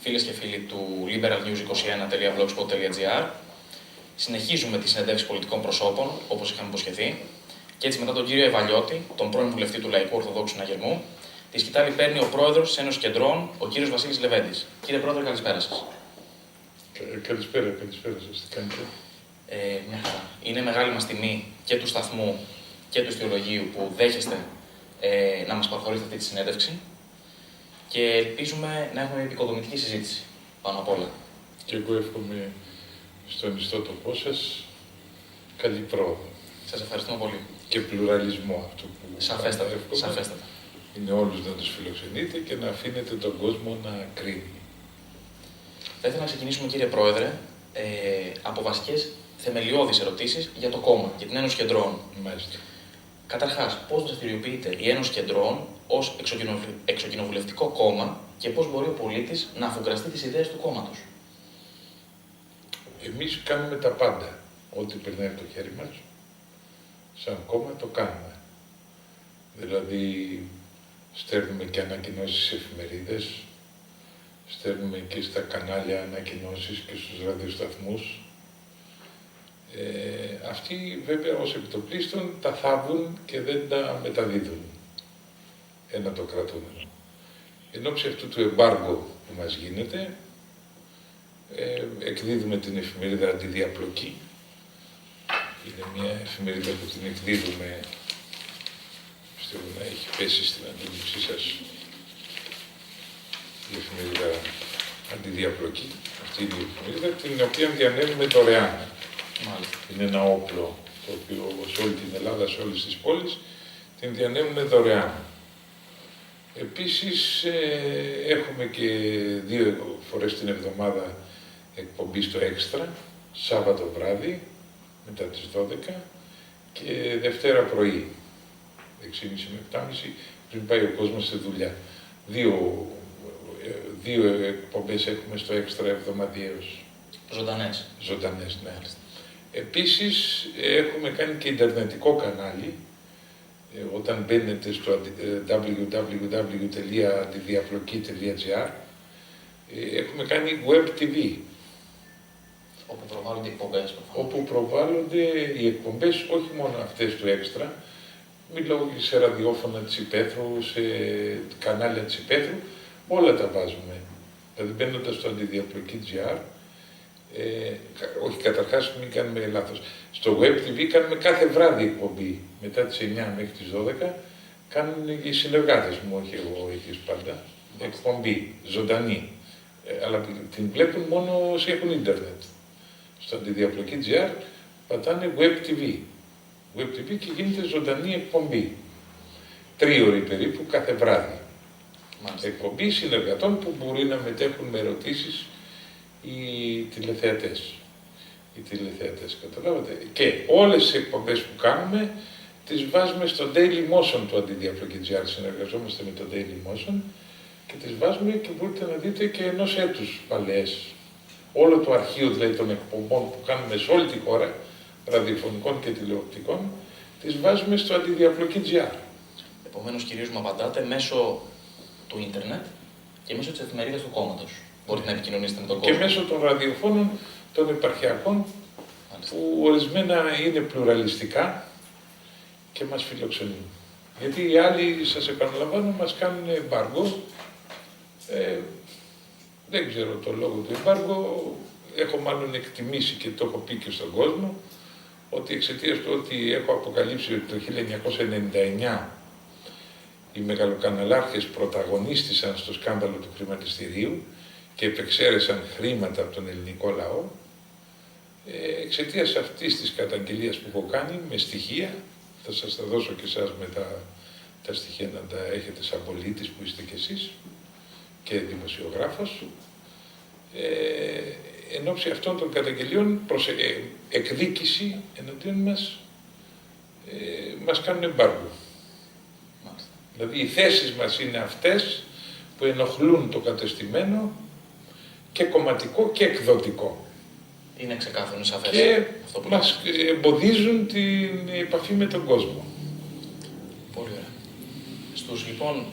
φίλες και φίλοι του liberalnews21.blogspot.gr. Συνεχίζουμε τη συνεντεύξη πολιτικών προσώπων, όπως είχαμε υποσχεθεί, και έτσι μετά τον κύριο Ευαλιώτη, τον πρώην βουλευτή του Λαϊκού Ορθοδόξου Συναγερμού, τη σκητάλη παίρνει ο πρόεδρος της Ένωσης Κεντρών, ο κύριος Βασίλης Λεβέντης. Κύριε Πρόεδρε, καλησπέρα σας. Καλησπέρα σας. Τι κάνετε? Μια χαρά. Είναι μεγάλη μας τιμή και του σταθμού και του ιστιολογίου που δέχεστε να μας παραχωρήσετε αυτή τη συνέντευξη και ελπίζουμε να έχουμε επικοδομητική συζήτηση πάνω απ' όλα. Και εγώ εύχομαι στον ιστότοπό σας καλή πρόοδο. Σας ευχαριστούμε πολύ. Και πλουραλισμό αυτό που Σαφέστατα. Είναι όλους να τους φιλοξενείτε και να αφήνετε τον κόσμο να κρίνει. Θα ήθελα να ξεκινήσουμε, κύριε Πρόεδρε, από βασικές θεμελιώδεις ερωτήσεις για το κόμμα, για την Ένωση Κεντρών. Μάλιστα. Καταρχάς, πώς δραστηριοποιείται η Ένωση Κεντρών ως εξοκοινοβουλευτικό κόμμα και πώς μπορεί ο πολίτης να αφουγκραστεί τις ιδέες του κόμματος? Εμείς κάνουμε τα πάντα. Ό,τι περνάει από το χέρι μας, σαν κόμμα το κάνουμε. Δηλαδή, στέλνουμε και ανακοινώσεις σε εφημερίδες, στέλνουμε και στα κανάλια ανακοινώσεις και στους ραδιοσταθμούς. Αυτοί βέβαια ως επιτοπλίστων τα θάβουν και δεν τα μεταδίδουν. Ένα το κρατούμενο. Εν ώψη αυτού του εμπάργου που μας γίνεται, εκδίδουμε την εφημερίδα Αντιδιαπλοκή. Είναι μια εφημερίδα που την εκδίδουμε, πιστεύω να έχει πέσει στην αντίληψή σας, η εφημερίδα Αντιδιαπλοκή. Αυτή είναι η εφημερίδα, την οποία διανέμουμε δωρεάν. Μάλιστα. Είναι ένα όπλο το οποίο σε όλη την Ελλάδα, σε όλες τις πόλεις, την διανέμουμε δωρεάν. Επίσης, έχουμε και 2 φορές την εβδομάδα εκπομπή στο Έξτρα, Σάββατο βράδυ, μετά τις 12 και Δευτέρα πρωί, 6.30 με 7.30, πριν πάει ο κόσμος σε δουλειά. Δύο εκπομπές έχουμε στο Έξτρα εβδομαδιαίως. Ζωντανές, ναι. Επίσης, έχουμε κάνει και ιντερνετικό κανάλι. Όταν μπαίνετε στο www.antidiaploki.gr, έχουμε κάνει web TV. Όπου προβάλλονται οι εκπομπές. Όπου προβάλλονται οι εκπομπές, όχι μόνο αυτές του Έξτρα. Μιλάω και σε ραδιόφωνα της Υπέθρου, σε κανάλια της Υπέθρου, όλα τα βάζουμε. Δηλαδή μπαίνοντας στο Antidiaploki.gr, όχι, καταρχάς μην κάνουμε λάθος. Στο Web TV κάνουμε κάθε βράδυ εκπομπή, μετά τις 9 μέχρι τις 12, κάνουν οι συνεργάτες μου, όχι εγώ εκεί πάντα, εκπομπή, ζωντανή. Αλλά την βλέπουν μόνο όσοι έχουν ίντερνετ. Στο Antidiaploki.gr πατάνε Web TV. Web TV και γίνεται ζωντανή εκπομπή. 3 περίπου κάθε βράδυ. Μάλιστα. Εκπομπή συνεργατών που μπορεί να μετέχουν με ερωτήσεις οι τηλεθεατές. Καταλάβατε. Και όλες τις εκπομπές που κάνουμε τις βάζουμε στο Daily Motion του Antidiaploki.gr. Συνεργαζόμαστε με το Daily Motion και τις βάζουμε και μπορείτε να δείτε και ενός έτους παλαιές. Όλο το αρχείο δηλαδή των εκπομπών που κάνουμε σε όλη τη χώρα, ραδιοφωνικών και τηλεοπτικών, τις βάζουμε στο Antidiaploki.gr. Επομένως, κυρίως μου απαντάτε μέσω του ίντερνετ και μέσω της εφημερίδας του κόμματος. Μπορείτε να επικοινωνήσετε με τον κόσμο. Και μέσω των ραδιοφώνων των επαρχιακών, που ορισμένα είναι πλουραλιστικά και μας φιλοξενούν. Γιατί οι άλλοι, σας επαναλαμβάνω, μας κάνουν εμπάργο. Δεν ξέρω το λόγο του εμπάργο. Έχω μάλλον εκτιμήσει και το έχω πει και στον κόσμο, ότι εξαιτίας του ότι έχω αποκαλύψει ότι το 1999 οι μεγαλοκαναλάρχες πρωταγωνίστησαν στο σκάνδαλο του χρηματιστηρίου και επεξαίρεσαν χρήματα από τον ελληνικό λαό, εξαιτίας αυτής της καταγγελίας που έχω κάνει, με στοιχεία, θα σας τα δώσω και εσάς μετά τα στοιχεία να τα έχετε σαν πολίτης που είστε κι εσείς και δημοσιογράφος, εν ώψη αυτών των καταγγελιών προς εκδίκηση εναντίον μας κάνουν εμπάργο. Δηλαδή οι θέσεις μας είναι αυτές που ενοχλούν το κατεστημένο και κομματικό και εκδοτικό. Είναι ξεκάθαρο, σαφές. Και αυτό που μας εμποδίζουν την επαφή με τον κόσμο. Πολύ ωραία.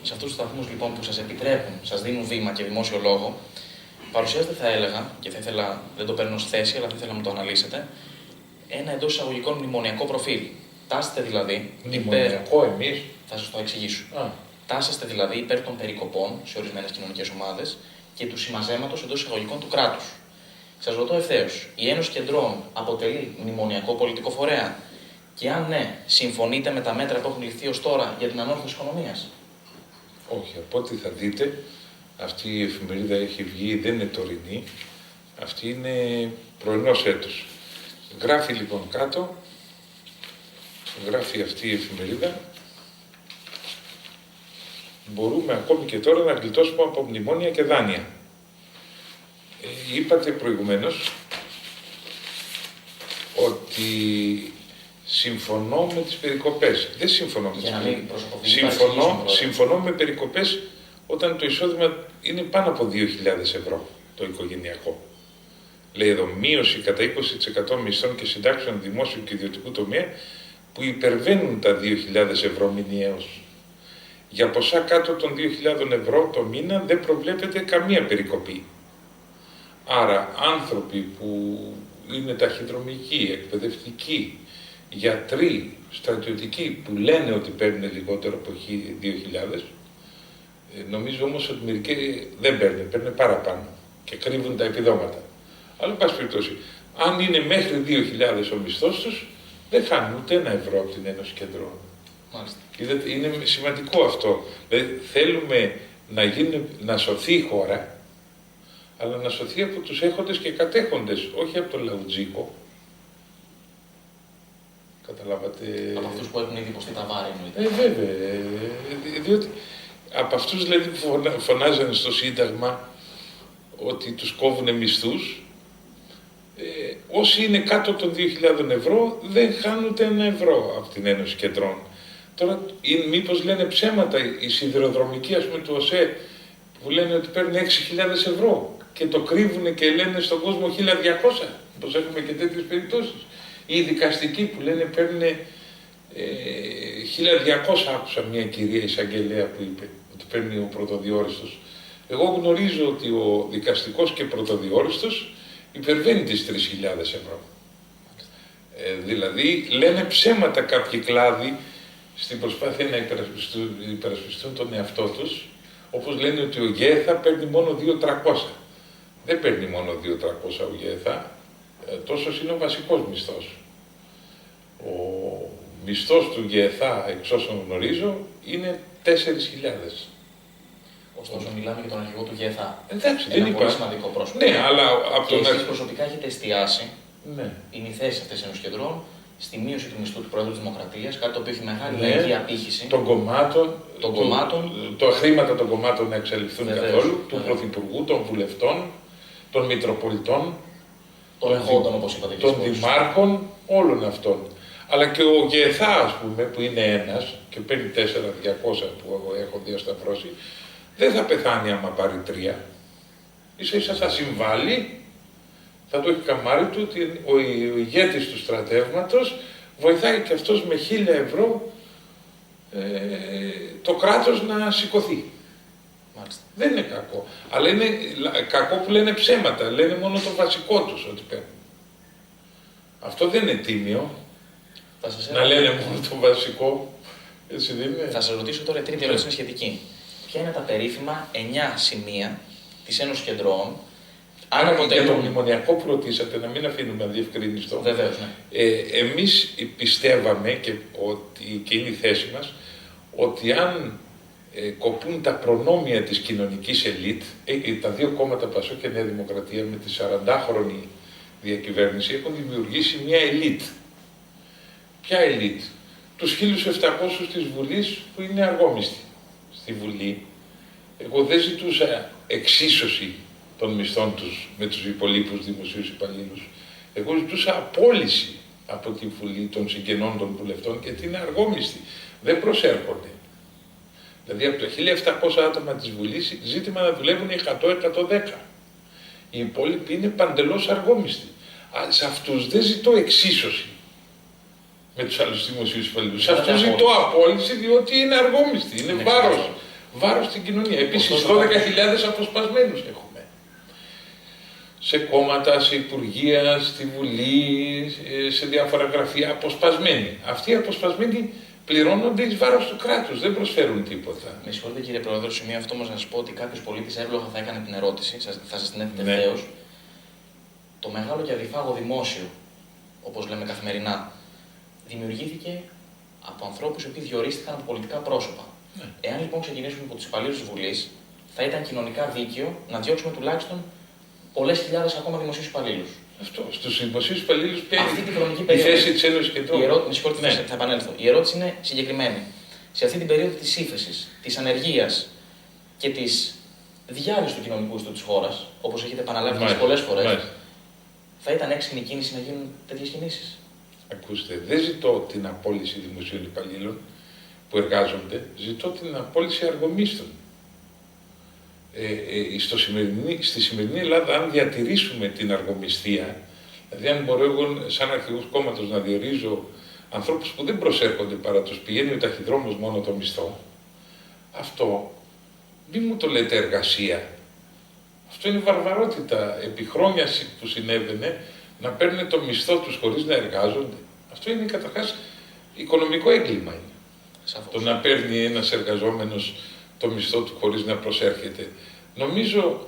Σε αυτούς τους σταθμούς λοιπόν, που σας επιτρέπουν, σας δίνουν βήμα και δημόσιο λόγο, παρουσιάζεται, θα έλεγα, και θα ήθελα, δεν το παίρνω ως θέση, αλλά θα ήθελα να μου το αναλύσετε, ένα εντός εισαγωγικών μνημονιακό προφίλ. Τάσσετε δηλαδή. Μνημονιακό εμείς. Θα σας το εξηγήσω. Α. Τάσσεστε δηλαδή υπέρ των περικοπών σε ορισμένες κοινωνικές ομάδες και του συμμαζέματος εντός εισαγωγικών του κράτους. Σας ρωτώ ευθέως, η Ένωση Κεντρών αποτελεί μνημονιακό πολιτικό φορέα? Και αν ναι, συμφωνείτε με τα μέτρα που έχουν ληφθεί ως τώρα για την ανόρθωση της οικονομίας? Όχι, από ό,τι θα δείτε, αυτή η εφημερίδα έχει βγει, δεν είναι τωρινή, αυτή είναι πρωινός έτος. Γράφει λοιπόν κάτω, γράφει αυτή η εφημερίδα, μπορούμε ακόμη και τώρα να γλιτώσουμε από μνημόνια και δάνεια. Είπατε προηγουμένως ότι συμφωνώ με τις περικοπές. Δεν συμφωνώ με τις περικοπές. Συμφωνώ με περικοπές όταν το εισόδημα είναι πάνω από 2.000 ευρώ το οικογενειακό. Λέει εδώ μείωση κατά 20% μισθών και συντάξεων δημόσιου και ιδιωτικού τομέα που υπερβαίνουν τα 2.000 ευρώ μηνιαίως. Για ποσά κάτω των 2.000 ευρώ το μήνα δεν προβλέπεται καμία περικοπή. Άρα άνθρωποι που είναι ταχυδρομικοί, εκπαιδευτικοί, γιατροί, στρατιωτικοί που λένε ότι παίρνουν λιγότερο από 2.000, νομίζω όμως ότι μερικοί δεν παίρνουν παραπάνω και κρύβουν τα επιδόματα. Αλλά, εν πάση περιπτώσει, αν είναι μέχρι 2.000 ο μισθός τους, δεν χάνουν ούτε 1 ευρώ από την Ένωση Κεντρών. Είδατε, είναι σημαντικό αυτό. Δηλαδή, θέλουμε να σωθεί η χώρα, αλλά να σωθεί από τους έχοντες και κατέχοντες, όχι από τον λαουτζίκο. Καταλάβατε. Από αυτούς που έχουν ήδη υποστεί τα βάρη, εννοείται. Βέβαια. Διότι από αυτούς δηλαδή που φωνάζανε στο Σύνταγμα ότι τους κόβουνε μισθούς, όσοι είναι κάτω των 2.000 ευρώ δεν χάνουν ούτε 1 ευρώ από την Ένωση Κεντρών. Τώρα, μήπως λένε ψέματα οι σιδηροδρομικοί, ας πούμε, του ΟΣΕ, που λένε ότι παίρνουν 6.000 ευρώ και το κρύβουν και λένε στον κόσμο 1.200, όπως έχουμε και τέτοιες περιπτώσεις. Οι δικαστικοί που λένε παίρνουν 1.200, άκουσα μια κυρία εισαγγελέα που είπε ότι παίρνει ο πρωτοδιόριστος. Εγώ γνωρίζω ότι ο δικαστικός και πρωτοδιόριστος υπερβαίνει τις 3.000 ευρώ. Δηλαδή λένε ψέματα κάποιοι κλάδοι στην προσπάθεια να υπερασπιστούν τον εαυτό τους, όπως λένε ότι ο ΓΕΘΑ παίρνει μόνο 2.300. Δεν παίρνει μόνο 2.300 ο ΓΕΘΑ, τόσος είναι ο βασικός μισθός. Ο μισθός του ΓΕΘΑ, εξ όσων γνωρίζω, είναι 4.000. Ωστόσο, μιλάμε για τον αρχηγό του ΓΕΘΑ. Εντάξει, δεν είναι πολύ σημαντικό πρόσωπο. Ναι, αλλά από τον εσείς προσωπικά έχετε εστιάσει, ναι, είναι η θέση αυτής των Κεντρών, στη μείωση του μισθού του Πρόεδρου της Δημοκρατίας, κάτι το οποίο έχει μεγάλη λαϊκή απήχηση. Των κομμάτων, τα χρήματα των κομμάτων να εξαλειφθούν καθόλου, του Πρωθυπουργού, των βουλευτών, των Μητροπολιτών, των εχόντων, όπως είπατε, των δημάρχων, όλων αυτών. Αλλά και ο ΓΕΘΑ, ας πούμε, που είναι ένας και παίρνει 4.200 που εγώ έχω διασταυρώσει, δεν θα πεθάνει άμα πάρει 3. Ίσα-ίσα θα συμβάλλει, θα το έχει καμάρι του, ότι ο ηγέτης του στρατεύματος βοηθάει και αυτός με 1.000 ευρώ το κράτος να σηκωθεί. Μάλιστα. Δεν είναι κακό. Αλλά είναι κακό που λένε ψέματα. Λένε μόνο το βασικό τους ότι παίρνουν. Αυτό δεν είναι τίμιο. Να λένε μόνο το βασικό. Έτσι δεν είναι. Θα σας ρωτήσω τώρα, η τρίτη ερώτηση είναι σχετική. Ποια είναι τα περίφημα 9 σημεία της Ένωσης Κεντρών? Για το μνημονιακό που ρωτήσατε, να μην αφήνουμε αδιευκρίνιστο. Βεβαίως, ναι. Εμείς πιστεύαμε και είναι η θέση μας, ότι αν κοπούν τα προνόμια της κοινωνικής ελίτ, τα δύο κόμματα Πασόκ και Νέα Δημοκρατία με τη 40χρονη διακυβέρνηση έχουν δημιουργήσει μια ελίτ. Ποια ελίτ? Τους 1.700 της Βουλής που είναι αργόμιστοι στη Βουλή. Εγώ δεν ζητούσα εξίσωση των μισθών τους με τους υπολείπους δημοσίους υπαλλήλους. Εγώ ζητούσα απόλυση από τη Βουλή των συγγενών των βουλευτών και την αργόμιστη. Δεν προσέρχονται. Δηλαδή από τα 1.700 άτομα της Βουλής ζήτημα να δουλεύουν 100-110. Οι υπόλοιποι είναι παντελώς αργόμιστοι. Σε αυτούς δεν ζητώ εξίσωση με τους άλλους δημοσίους υπαλλήλους. Σε αυτούς ζητώ απόλυση διότι είναι αργόμιστοι. Είναι βάρος στην κοινωνία. Επίσης 12.000 αποσπασμένους έχουμε. σε κόμματα, σε υπουργεία, στη Βουλή, σε διάφορα γραφεία, αποσπασμένοι. Αυτοί οι αποσπασμένοι πληρώνονται εις βάρος του κράτους, δεν προσφέρουν τίποτα. Με συγχωρείτε κύριε Πρόεδρε, στο σημείο αυτό όμως να σας πω ότι κάποιος πολίτης εύλογα θα έκανε την ερώτηση, θα σας την έθετε Ναι. ευθέως. Το μεγάλο και αδιφάγο δημόσιο, όπως λέμε καθημερινά, δημιουργήθηκε από ανθρώπους οι οποίοι διορίστηκαν από πολιτικά πρόσωπα. Ναι. Εάν λοιπόν ξεκινήσουμε από τους υπαλλήλους της Βουλής, θα ήταν κοινωνικά δίκαιο να διώξουμε τουλάχιστον πολλές χιλιάδες ακόμα δημοσίους υπαλλήλους. Αυτό. Στους δημοσίους υπαλλήλους ποια Αυτή τη χρονική η περίοδο. θέση της Ένωσης Κεντρών. Με συγχωρείτε, θα επανέλθω. Η ερώτηση είναι συγκεκριμένη. Σε αυτή την περίοδο της ύφεσης, της ανεργίας και της διάλυσης του κοινωνικού ιστού της χώρας, όπως έχετε επαναλάβει πολλές φορές, θα ήταν έξυπνη κίνηση να γίνουν τέτοιες κινήσεις. Ακούστε, δεν ζητώ την απόλυση δημοσίων υπαλλήλων που εργάζονται, ζητώ την απόλυση αργομίσθων. Στη σημερινή Ελλάδα, αν διατηρήσουμε την αργομισθία, δηλαδή αν μπορώ εγώ σαν αρχηγός κόμματος να διορίζω ανθρώπους που δεν προσέρχονται παρά τους πηγαίνει ο ταχυδρόμος μόνο το μισθό, αυτό μην μου το λέτε εργασία. Αυτό είναι βαρβαρότητα. Επί χρόνια που συνέβαινε να παίρνουν το μισθό τους χωρίς να εργάζονται. Αυτό είναι καταρχάς οικονομικό έγκλημα. Είναι. Σαφώς. Το να παίρνει ένας εργαζόμενος το μισθό του χωρίς να προσέρχεται. Νομίζω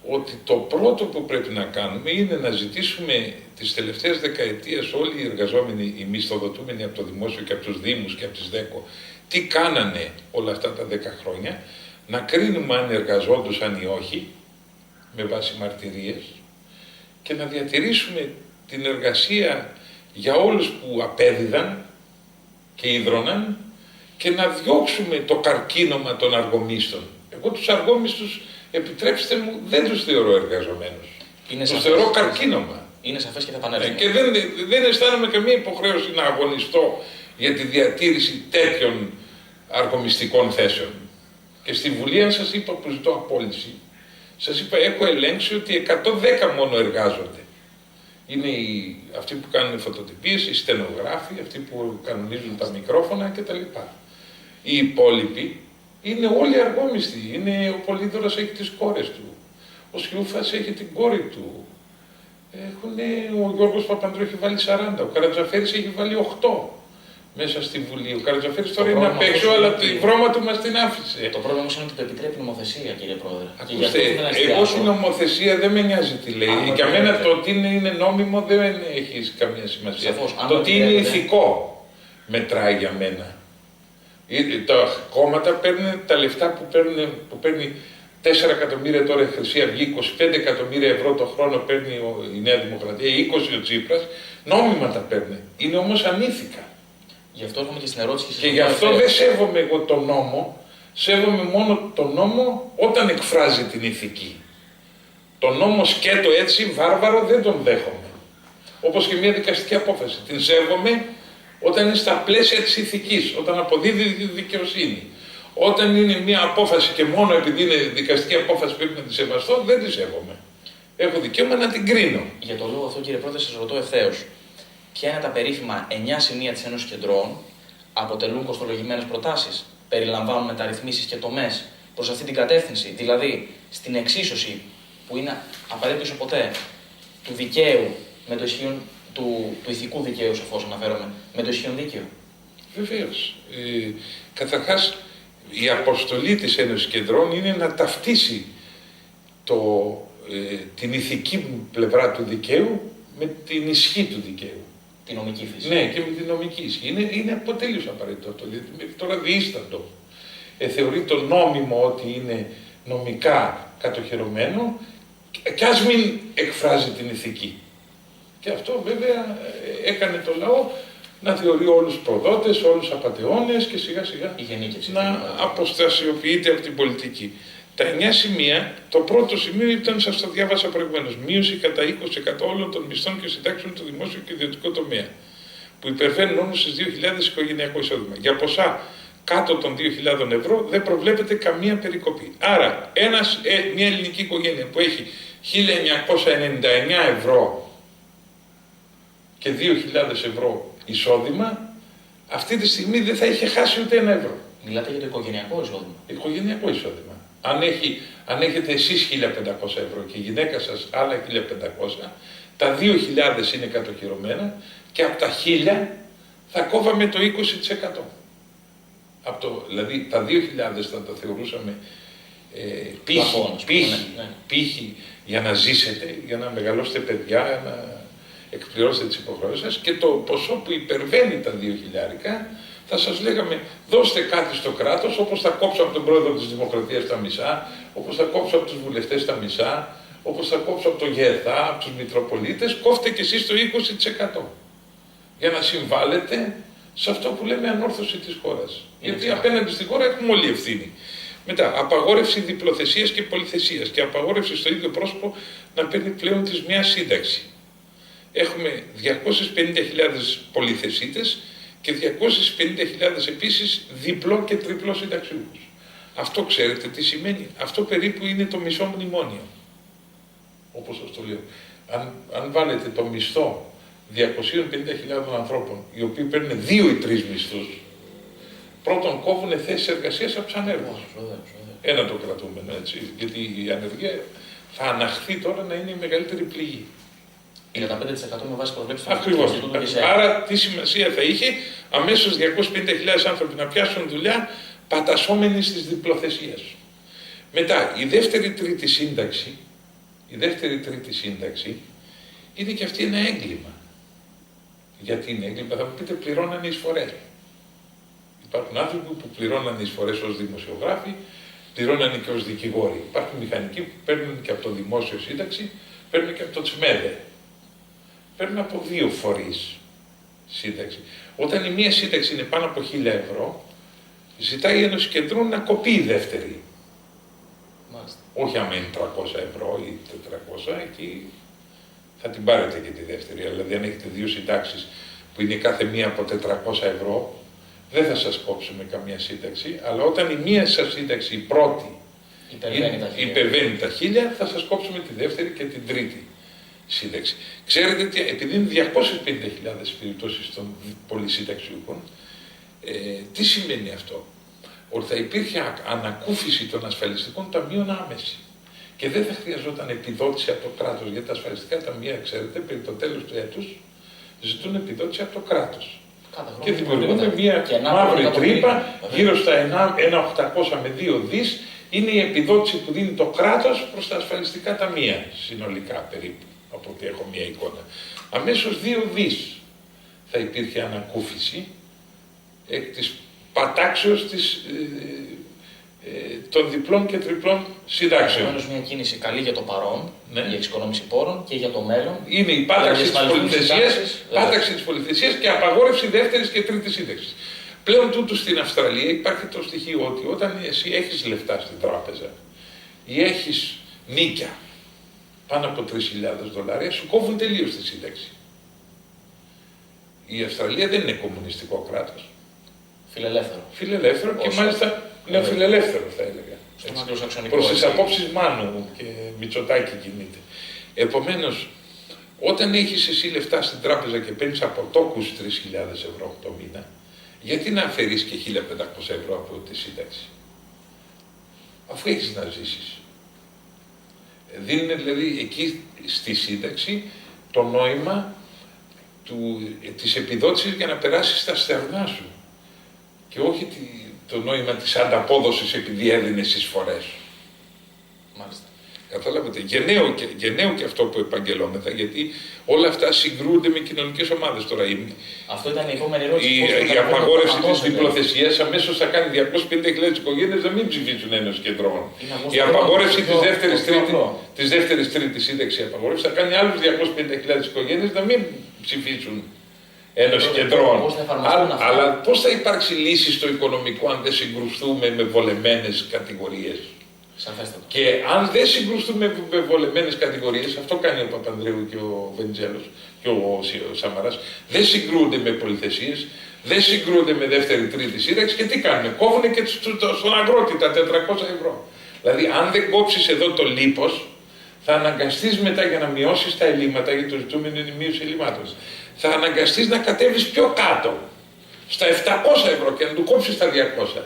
ότι το πρώτο που πρέπει να κάνουμε είναι να ζητήσουμε τις τελευταίες δεκαετίες όλοι οι εργαζόμενοι, οι μισθοδοτούμενοι από το δημόσιο και από τους Δήμους και από τις ΔΕΚΟ, τι κάνανε όλα αυτά τα 10 χρόνια, να κρίνουμε αν εργαζόντουσαν ή όχι, με βάση μαρτυρίες, και να διατηρήσουμε την εργασία για όλους που απέδιδαν και ίδρωναν και να διώξουμε το καρκίνωμα των αργομίσθων. Εγώ τους αργόμισθους, επιτρέψτε μου, δεν τους θεωρώ εργαζομένους. Τους θεωρώ καρκίνωμα. Είναι σαφές και θα επανέλθουμε. Και δεν αισθάνομαι καμία υποχρέωση να αγωνιστώ για τη διατήρηση τέτοιων αργομιστικών θέσεων. Και στη Βουλή, αν σας είπα που ζητώ απόλυση, σας είπα, έχω ελέγξει ότι 110 μόνο εργάζονται. Είναι αυτοί που κάνουν φωτοτυπίες, οι στενογράφοι, αυτοί που κανονίζουν τα μικρόφωνα κτλ. Οι υπόλοιποι είναι όλοι αργόμιστοι. Είναι, ο Πολύδωρος έχει τις κόρες του, ο Σιούφας έχει την κόρη του, ο Γιώργος Παπανδρέου έχει βάλει 40, ο Καρατζαφέρης έχει βάλει 8 μέσα στη Βουλή. Ο Καρατζαφέρης τώρα είναι απ' έξω, αλλά τη βρώμα του μας την άφησε. Το πρόβλημα όμως είναι ότι το επιτρέπει η νομοθεσία, κύριε Πρόεδρε. Ακούστε, εγώ στην νομοθεσία δεν με νοιάζει τι λέει. Για μένα το ότι είναι νόμιμο δεν έχει καμία σημασία. Σαφώς, το ότι είναι ηθικό μετράει για μένα. Τα κόμματα παίρνουν τα λεφτά που παίρνει 4 εκατομμύρια τώρα η Χρυσή Αυγή, 25 εκατομμύρια ευρώ το χρόνο παίρνει η Νέα Δημοκρατία, 20 ο Τσίπρας, νόμιμα τα παίρνει. Είναι όμως ανήθικα. Γι' αυτό έρχομαι και στην ερώτηση. Και γι' αυτό δεν σέβομαι εγώ τον νόμο, σέβομαι μόνο τον νόμο όταν εκφράζει την ηθική. Τον νόμο σκέτο έτσι, βάρβαρο, δεν τον δέχομαι. Όπως και μια δικαστική απόφαση. Την σέβομαι όταν είναι στα πλαίσια της ηθικής, όταν αποδίδει τη δικαιοσύνη. Όταν είναι μια απόφαση και μόνο επειδή είναι δικαστική απόφαση πρέπει να τη σεβαστώ, δεν τη σέβομαι. Έχω δικαίωμα να την κρίνω. Για το λόγο αυτό, κύριε Πρόεδρε, σας ρωτώ ευθέως. Ποια είναι τα περίφημα 9 σημεία της Ένωσης Κεντρών, αποτελούν κοστολογημένες προτάσεις, περιλαμβάνουν μεταρρυθμίσεις και τομές προς αυτή την κατεύθυνση, δηλαδή στην εξίσωση που είναι απαραίτητο ποτέ του δικαίου με το ισχύον του ηθικού δικαίου, σαφώς αναφέρομαι, με το ισχύον δίκαιο. Βεβαίως. Καταρχάς, η αποστολή της Ένωσης Κεντρών είναι να ταυτίσει την ηθική πλευρά του δικαίου με την ισχύ του δικαίου. Τη νομική φύση. Ναι, και με την νομική ισχύ. Είναι αποτέλειος απαραίτητο αυτό, γιατί μέχρι τώρα διήσταντο. Θεωρεί το νόμιμο ότι είναι νομικά κατοχυρωμένο και ας μην εκφράζει την ηθική. Και αυτό βέβαια έκανε το λαό να θεωρεί όλους προδότες, όλους απατεώνες και σιγά σιγά να αποστασιοποιείται από την πολιτική. Τα 9 σημεία, το πρώτο σημείο ήταν, σας το διάβασα προηγουμένως, μείωση κατά 20% όλων των μισθών και συντάξεων του δημόσιου και ιδιωτικού τομέα, που υπερβαίνουν όμως στις 2.000 οικογενειακό εισόδημα. Για ποσά κάτω των 2.000 ευρώ δεν προβλέπεται καμία περικοπή. Άρα, μια ελληνική οικογένεια που έχει 1.999 ευρώ και 2.000 ευρώ εισόδημα, αυτή τη στιγμή δεν θα είχε χάσει ούτε 1 ευρώ. Μιλάτε για το οικογενειακό εισόδημα. Οικογενειακό εισόδημα. Αν έχετε εσείς 1.500 ευρώ και η γυναίκα σας άλλα 1.500, τα 2.000 είναι κατοχυρωμένα και από τα 1.000 θα κόβαμε το 20%. Δηλαδή τα 2.000 θα τα θεωρούσαμε πύχη για να ζήσετε, για να μεγαλώσετε παιδιά, για να εκπληρώσετε τις υποχρεώσεις σας, και το ποσό που υπερβαίνει τα 2.000 θα σας λέγαμε δώστε κάτι στο κράτος, όπως θα κόψω από τον πρόεδρο της Δημοκρατίας τα μισά, όπως θα κόψω από τους βουλευτές τα μισά, όπως θα κόψω από το ΓΕΘΑ, από τους Μητροπολίτες, κόφτε και εσείς το 20% για να συμβάλλετε σε αυτό που λέμε ανόρθωση της χώρας. Γιατί απέναντι στη χώρα έχουμε όλη ευθύνη. Μετά, απαγόρευση διπλοθεσίας και πολυθεσίας και απαγόρευση στο ίδιο πρόσωπο να παίρνει πλέον της μια σύνταξη. Έχουμε 250.000 πολυθεσίτες και 250.000 επίσης διπλό και τριπλό συνταξιούχους. Αυτό ξέρετε τι σημαίνει? Αυτό περίπου είναι το μισό μνημόνιο. Όπως σας το λέω. Αν βάλετε το μισθό 250.000 ανθρώπων, οι οποίοι παίρνουν 2 ή 3 μισθούς, πρώτον κόβουν θέσεις εργασίας από τους ανέργους. Ένα το κρατούμενο, έτσι. Γιατί η ανεργία θα αναχθεί τώρα να είναι η μεγαλύτερη πληγή. 35% με βάση προβλέψεις του Ακριβώς. Άρα τι σημασία θα είχε αμέσως 250.000 άνθρωποι να πιάσουν δουλειά πατασσόμενοι στις διπλοθεσίες. Μετά, η δεύτερη-τρίτη σύνταξη είναι και αυτή ένα έγκλημα. Γιατί είναι έγκλημα? Θα μου πείτε, πληρώνανε εισφορές. Υπάρχουν άνθρωποι που πληρώνανε εισφορές ως δημοσιογράφοι, πληρώνανε και ως δικηγόροι. Υπάρχουν μηχανικοί που παίρνουν και από το δημόσιο σύνταξη, παίρνουν και από το ΤΣΜΕΔΕ. Παίρνουν από 2 φορείς σύνταξη. Όταν η μία σύνταξη είναι πάνω από 1.000 ευρώ, ζητάει η Ένωση Κεντρών να κοπεί η δεύτερη. Μάλιστα. Όχι άμα είναι 300 ευρώ ή 400, εκεί θα την πάρετε και τη δεύτερη. Δηλαδή αν έχετε 2 συντάξεις που είναι κάθε μία από 400 ευρώ, δεν θα σας κόψουμε καμία σύνταξη, αλλά όταν η μία σας σύνταξη, η πρώτη, υπερβαίνει τα 1.000, θα σας κόψουμε τη δεύτερη και την τρίτη σύνταξη. Ξέρετε τι, επειδή είναι 250.000 περιπτώσεις των πολυσυνταξιούχων, τι σημαίνει αυτό? Ότι θα υπήρχε ανακούφιση των ασφαλιστικών ταμείων άμεση. Και δεν θα χρειαζόταν επιδότηση από το κράτος, γιατί τα ασφαλιστικά ταμεία, ξέρετε, περί το τέλος του έτους ζητούν επιδότηση από το κράτος. Και δημιουργούμε μια μαύρη τρύπα γύρω στα 1.800 με 2 δις. Είναι η επιδότηση που δίνει το κράτος προς τα ασφαλιστικά ταμεία, συνολικά περίπου, από ό,τι έχω μια εικόνα. Αμέσως 2 δις θα υπήρχε ανακούφιση εκ της πατάξεως των διπλών και τριπλών συντάξεων. Επομένως, μια κίνηση καλή για το παρόν, για εξοικονόμηση πόρων, και για το μέλλον. Είναι η πάταξη της πολυθεσίας και απαγόρευση δεύτερης και τρίτης σύνταξης. Πλέον τούτου στην Αυστραλία υπάρχει το στοιχείο ότι όταν εσύ έχεις λεφτά στην τράπεζα ή έχεις νίκια πάνω από $3.000, σου κόβουν τελείως τη σύνταξη. Η Αυστραλία δεν είναι κομμουνιστικό κράτος. Φιλελεύθερο και μάλιστα νεοφιλελεύθερο θα έλεγα. Προς τις απόψεις Μάνου και Μητσοτάκη κινείται. Επομένως, όταν έχεις εσύ λεφτά στην τράπεζα και παίρνεις από τόκους 3.000 ευρώ το μήνα, γιατί να αφαιρείς και 1.500 ευρώ από τη σύνταξη, αφού έχεις να ζήσεις? Δίνουν δηλαδή εκεί στη σύνταξη το νόημα της επιδότησης για να περάσεις στα στερνά σου και όχι το νόημα της ανταπόδοσης επειδή έδινες εισφορές. Μάλιστα. Καταλάβετε, γενναίο και αυτό που επαγγελόμεθα, γιατί όλα αυτά συγκρούνται με κοινωνικές ομάδες τώρα. Αυτό ήταν η επόμενη ερώτηση. Η απαγόρευση της διπλοθεσίας αμέσως θα κάνει 250.000 οικογένειες να μην ψηφίσουν Ένωση Κεντρών. Η απαγόρευση της δεύτερης τρίτης σύνταξης θα κάνει άλλους 250.000 οικογένειες να μην ψηφίσουν Ένωση Κεντρών. Αλλά πώς θα υπάρξει λύση στο οικονομικό αν δεν συγκρουστούμε με βολεμένες κατηγορίες? Σαφέστατο. Και αν δεν συγκρουστούμε με βολεμένες κατηγορίες, αυτό κάνει ο Παπανδρέου και ο Βενιζέλος και ο Σαμαράς, δεν συγκρούνται με πολυθεσίες, δεν συγκρούνται με δεύτερη-τρίτη σύνταξη και τι κάνουν? Κόβουν και στον αγρότη τα 400 ευρώ. Δηλαδή, αν δεν κόψεις εδώ το λίπος, θα αναγκαστείς μετά για να μειώσεις τα ελλείμματα, γιατί το ζητούμενο είναι η μείωση ελλείμματων. Θα αναγκαστείς να κατέβεις πιο κάτω, στα 700 ευρώ και να του κόψεις τα 200.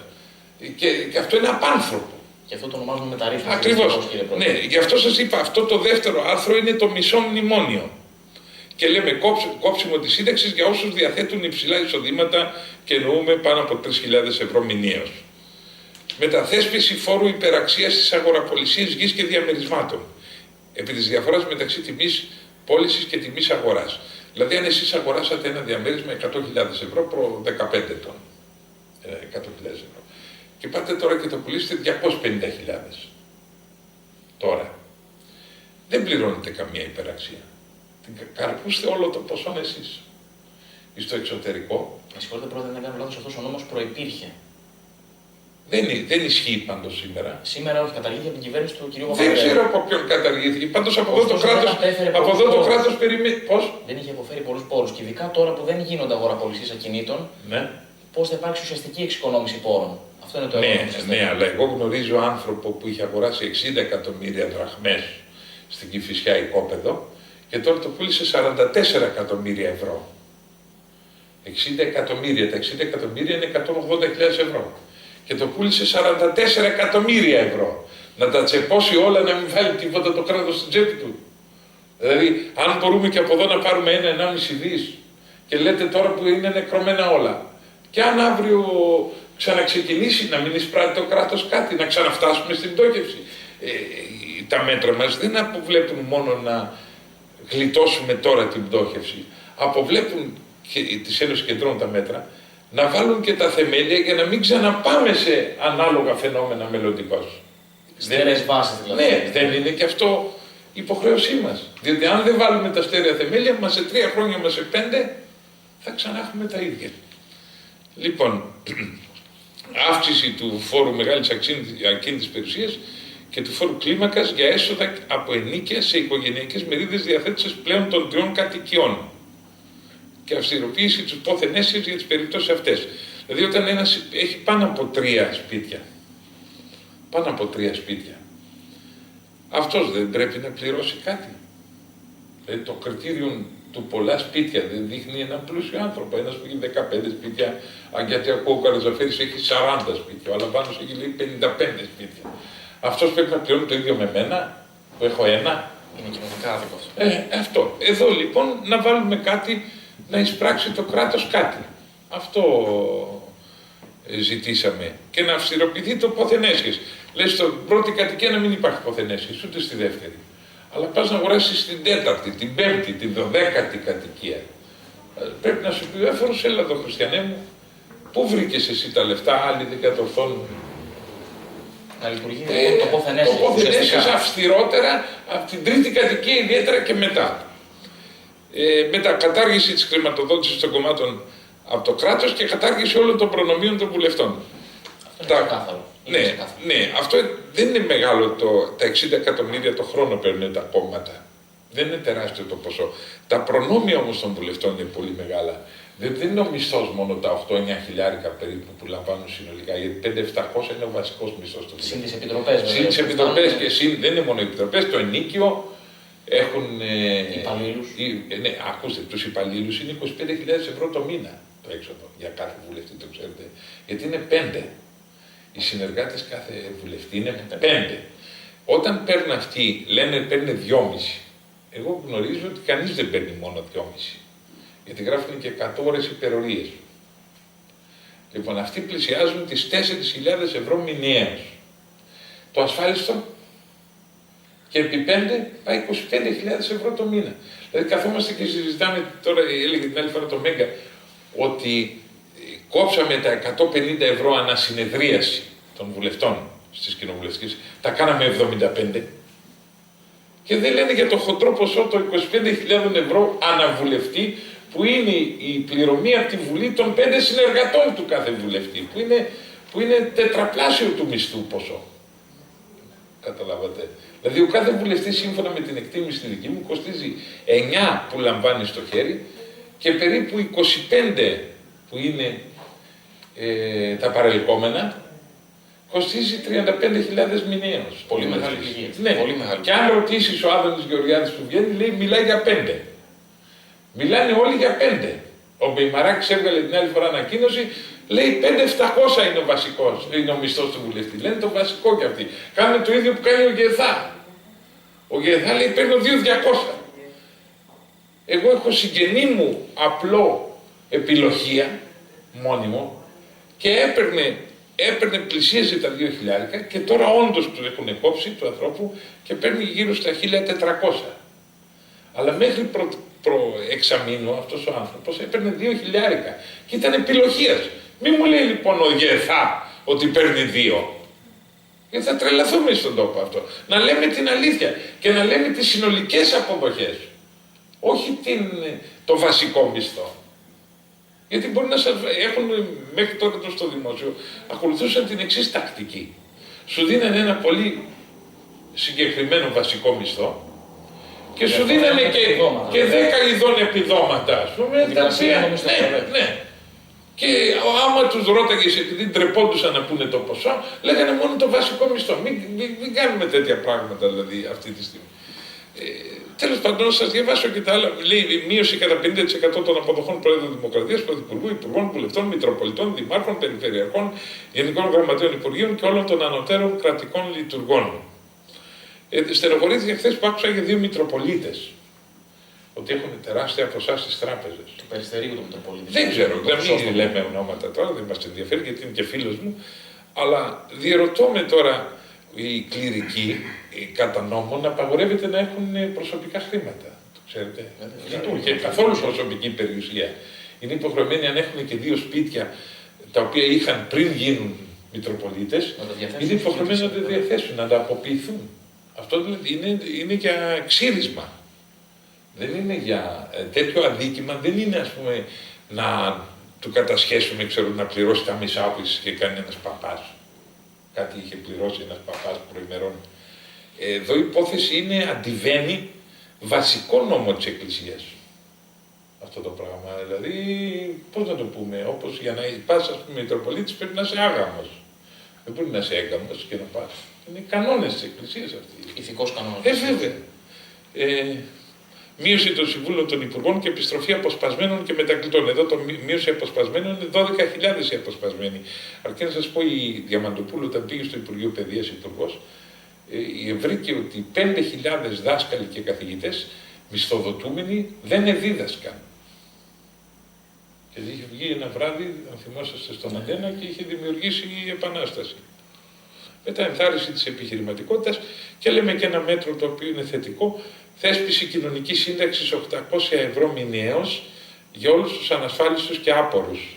Και αυτό είναι απάνθρωπο. Και αυτό το ονομάζουμε μεταρρύθμιση. Ακριβώς. Ναι, γι' αυτό σας είπα, αυτό το δεύτερο άρθρο είναι το μισό μνημόνιο. Και λέμε κόψιμο της σύνταξης για όσους διαθέτουν υψηλά εισοδήματα και εννοούμε πάνω από 3.000 ευρώ μηνιαίως. Μεταθέσπιση φόρου υπεραξίας της αγοραπολισίας γης και διαμερισμάτων. Επί της διαφοράς μεταξύ τιμής πώλησης και τιμής αγοράς. Δηλαδή, αν εσείς αγοράσατε ένα διαμέρισμα 100.000 ευρώ προ 15 ετών, 100.000 ευρώ, και πάτε τώρα και το πουλήσετε 250.000. Τώρα, δεν πληρώνετε καμία υπεραξία. Καρπούστε όλο το ποσό εσείς. Στο εξωτερικό. Με συγχωρείτε, πρόεδρε, δεν κάνω λάθος, αυτός ο νόμος προϋπήρχε. Δεν ισχύει πάντως σήμερα. Σήμερα όχι, καταργήθηκε από την κυβέρνηση του κ. Παπανδρέου. Δεν ξέρω από ποιον καταργήθηκε. Πάντως από εδώ το κράτος περιμένει. Πώς? Δεν είχε αποφέρει πολλούς πόρους. Και ειδικά τώρα που δεν γίνονται αγοραπολισίες ακινήτων, ναι. Πώς θα υπάρξει ουσιαστική εξοικονόμηση πόρων. Αυτό είναι το ερώτημα. Ναι, αλλά εγώ γνωρίζω άνθρωπο που είχε αγοράσει 60 εκατομμύρια δραχμές στην Κηφισιά οικόπεδο και τώρα το πούλησε 44 εκατομμύρια ευρώ. 60 εκατομμύρια, τα 60 εκατομμύρια είναι 180.000 ευρώ. Και το πούλησε 44 εκατομμύρια ευρώ. Να τα τσεπώσει όλα, να μην βάλει τίποτα το κράτος στην τσέπη του. Δηλαδή, αν μπορούμε και από εδώ να πάρουμε 1-1,5 δις και λέτε τώρα που είναι νεκρωμένα όλα. Και αν αύριο ξαναξεκινήσει να μην εισπράττει το κράτος κάτι, να ξαναφτάσουμε στην πτώχευση. Τα μέτρα μας δεν αποβλέπουν μόνο να γλιτώσουμε τώρα την πτώχευση. Αποβλέπουν και τις Ένωσης Κεντρών τα μέτρα να βάλουν και τα θεμέλια για να μην ξαναπάμε σε ανάλογα φαινόμενα μελλοντικώς. Στέρεες βάσεις δηλαδή. Ναι, δεν είναι και αυτό υποχρέωσή μας. Διότι αν δεν βάλουμε τα στέρεα θεμέλια, μας σε 3 χρόνια, μας σε 5, θα ξανά έχουμε τα ίδια. Λοιπόν, αύξηση του φόρου μεγάλης ακίνητης περιουσίας και του φόρου κλίμακας για έσοδα από ενοίκια σε οικογενειακές μερίδες διαθέτησης πλέον των 3 κατοικιών και αυστηροποίηση της πόθεν αίσθησης για τις περιπτώσεις αυτές. Δηλαδή, όταν ένας έχει πάνω από 3 σπίτια, αυτός δεν πρέπει να πληρώσει κάτι. Δηλαδή, το κριτήριο του πολλά σπίτια δεν δείχνει έναν πλούσιο άνθρωπο. Ένας που έχει 15 σπίτια, αν γιατί ακούω ο Καρατζαφέρης έχει 40 σπίτια, ο Αλαμπάνος έχει λέει 55 σπίτια. Αυτός πρέπει να πληρώνει το ίδιο με μένα, που έχω ένα. Είναι κοινωνικά άδικο. Αυτό. Εδώ λοιπόν να βάλουμε κάτι, να εισπράξει το κράτος κάτι. Αυτό ζητήσαμε. Και να αυστηροποιηθεί το πόθεν έσχες. Λες στην πρώτη κατοικία να μην υπάρχει πόθεν έσχες, ούτε στη δεύτερη. Αλλά πας να αγοράσεις την 4η, την 5η, την 12η κατοικία. Πρέπει να σου πει, έφερος, έλα εδώ χριστιανέ μου, πού βρήκες εσύ τα λεφτά, άλλοι δεν κατορθώνουν. Να λειτουργεί το πόθεν έσχες. Το πόθεν έσχες αυστηρότερα από την 3η κατοικία ιδιαίτερα και μετά. Μετά κατάργηση της χρηματοδότησης των κομμάτων από το κράτος και κατάργηση όλων των προνομίων των βουλευτών. Αυτό είναι ξεκάθαρο. Ναι, αυτό δεν είναι μεγάλο, τα 60 εκατομμύρια το χρόνο παίρνουν τα κόμματα. Δεν είναι τεράστιο το ποσό. Τα προνόμια όμως των βουλευτών είναι πολύ μεγάλα. Δεν είναι ο μισθός μόνο τα 8-9 χιλιάρικα περίπου που λαμβάνουν συνολικά, γιατί 5-700 είναι ο βασικός μισθός του. Συν τις επιτροπές. Συν τις επιτροπές και δεν είναι μόνο οι επιτροπές, το ενίκιο έχουν. Υπαλλήλους. Ναι, ακούστε, τους υπαλλήλους είναι 25.000 ευρώ το μήνα το έξοδο για κάθε βουλευτή, το ξέρετε. Γιατί είναι 5. Οι συνεργάτες κάθε βουλευτή είναι 5. Όταν παίρνουν αυτοί, λένε παίρνουν 2,5. Εγώ γνωρίζω ότι κανείς δεν παίρνει μόνο 2,5. Γιατί γράφουν και 100 ώρες υπερορίες. Λοιπόν, αυτοί πλησιάζουν τις 4.000 ευρώ μηνιαίως. Το ασφάλιστο και επί 5 πάει 25.000 ευρώ το μήνα. Δηλαδή καθόμαστε και συζητάμε, τώρα έλεγε την άλλη φορά το Μέγκα, ότι κόψαμε τα 150 ευρώ ανασυνεδρίαση των βουλευτών στις κοινοβουλευτικές, τα κάναμε 75 και δεν λένε για το χοντρό ποσό των 25.000 ευρώ αναβουλευτή που είναι η πληρωμή από τη Βουλή των 5 συνεργατών του κάθε βουλευτή, που είναι τετραπλάσιο του μισθού ποσό. Καταλάβατε. Δηλαδή ο κάθε βουλευτής σύμφωνα με την εκτίμηση τη δική μου κοστίζει 9 που λαμβάνει στο χέρι και περίπου 25 που είναι τα παρελκόμενα, κοστίζει 35.000 μηνιαίως. Πολύ μεγάλη πληγή. Ναι, πολύ μεγάλη. Και αν ρωτήσεις ο Άδωνης Γεωργιάδης που βγαίνει, λέει μιλάει για 5. Μιλάνε όλοι για 5. Ο Μπεϊμαράκης έβγαλε την άλλη φορά ανακοίνωση, Λέει 5.700 είναι ο βασικός, είναι ο μισθός του βουλευτή. Λένε το βασικό κι αυτοί. Κάνουν το ίδιο που κάνει ο ΓΕΘΑ. Ο ΓΕΘΑ λέει παίρνω 2.200. Εγώ έχω συγγενή μου απλό επιλογία, μόνιμο, και έπαιρνε πλησίαζε τα 2.000 και τώρα όντως του έχουν κόψει του ανθρώπου και παίρνει γύρω στα 1.400. Αλλά μέχρι εξαμήνου αυτός ο άνθρωπος έπαιρνε 2.000 και ήταν επιλογίας. Μη μου λέει λοιπόν ο ΓΕΘΑ ότι παίρνει 2. Γιατί θα τρελαθούμε στον τόπο αυτό. Να λέμε την αλήθεια και να λέμε τις συνολικές αποδοχές. Όχι το βασικό μισθό. Γιατί μπορεί να σας έχουν μέχρι τώρα στο δημόσιο ακολουθούσαν την εξής τακτική. Σου δίνανε ένα πολύ συγκεκριμένο βασικό μισθό και σου δίνανε και 10 ειδών επιδόματα, ας πούμε. Ναι. Και άμα τους ρώταγες, επειδή ντρεπόντουσαν να πούνε το ποσό, λέγανε μόνο το βασικό μισθό. Μην κάνουμε τέτοια πράγματα δηλαδή αυτή τη στιγμή. Τέλος πάντων, να σας διαβάσω και τα άλλα. Λέει μείωση κατά 50% των αποδοχών Πρόεδρου Δημοκρατίας, Πρωθυπουργού, Υπουργών, Βουλευτών, Μητροπολιτών, Δημάρχων, Περιφερειακών, Γενικών Γραμματέων Υπουργείων και όλων των ανωτέρων κρατικών λειτουργών. Στενοχωρήθηκα χθες που άκουσα για 2 Μητροπολίτες. Ότι έχουν τεράστια ποσά στις τράπεζες. Του Περιστερίου του Μητροπολίτη. Δεν ξέρω, μην λέμε ονόματα τώρα, δεν μας ενδιαφέρει γιατί είναι και φίλος μου. Αλλά διερωτώ με τώρα οι κληρικοί, κατά νόμο, να απαγορεύεται να έχουν προσωπικά χρήματα. Το ξέρετε. Και καθόλου προσωπική περιουσία. Είναι υποχρεωμένοι αν έχουν και 2 σπίτια τα οποία είχαν πριν γίνουν Μητροπολίτες, είναι υποχρεωμένοι να τα διαθέσουν, να τα αποποιηθούν. Αυτό δηλαδή είναι για ξύρισμα. Δεν είναι για τέτοιο αδίκημα, δεν είναι ας πούμε να του κατασχέσουμε, ξέρω, να πληρώσει τα μισά που είχε κάνει ένας παπάς. Κάτι είχε πληρώσει ένας παπάς προημερών. Εδώ η υπόθεση είναι αντιβαίνει βασικό νόμο της Εκκλησίας. Αυτό το πράγμα, δηλαδή, πώς να το πούμε, όπως για να πας, ας πούμε, Μητροπολίτης πρέπει να είσαι άγαμος. Δεν μπορεί να είσαι έγκαμος και να πας. Είναι κανόνες της Εκκλησίας αυτοί. Ηθικός κανόνας. Βέβαια. Μείωση των συμβούλων των υπουργών και επιστροφή αποσπασμένων και μετακλητών. Εδώ το μείωση αποσπασμένων είναι 12.000 οι αποσπασμένοι. Αρκεί να σας πω, η Διαμαντοπούλου, όταν πήγε στο Υπουργείο Παιδείας υπουργός, βρήκε ότι 5.000 δάσκαλοι και καθηγητές μισθοδοτούμενοι δεν εδίδασκαν. Και είχε βγει ένα βράδυ, αν θυμόσαστε, στον Αντένα και είχε δημιουργήσει η Επανάσταση. Μετά ενθάρρυνση της επιχειρηματικότητας και λέμε και ένα μέτρο το οποίο είναι θετικό, θέσπιση κοινωνικής σύνταξης 800 ευρώ μηνιαίως για όλους τους ανασφάλιστους και άπορους.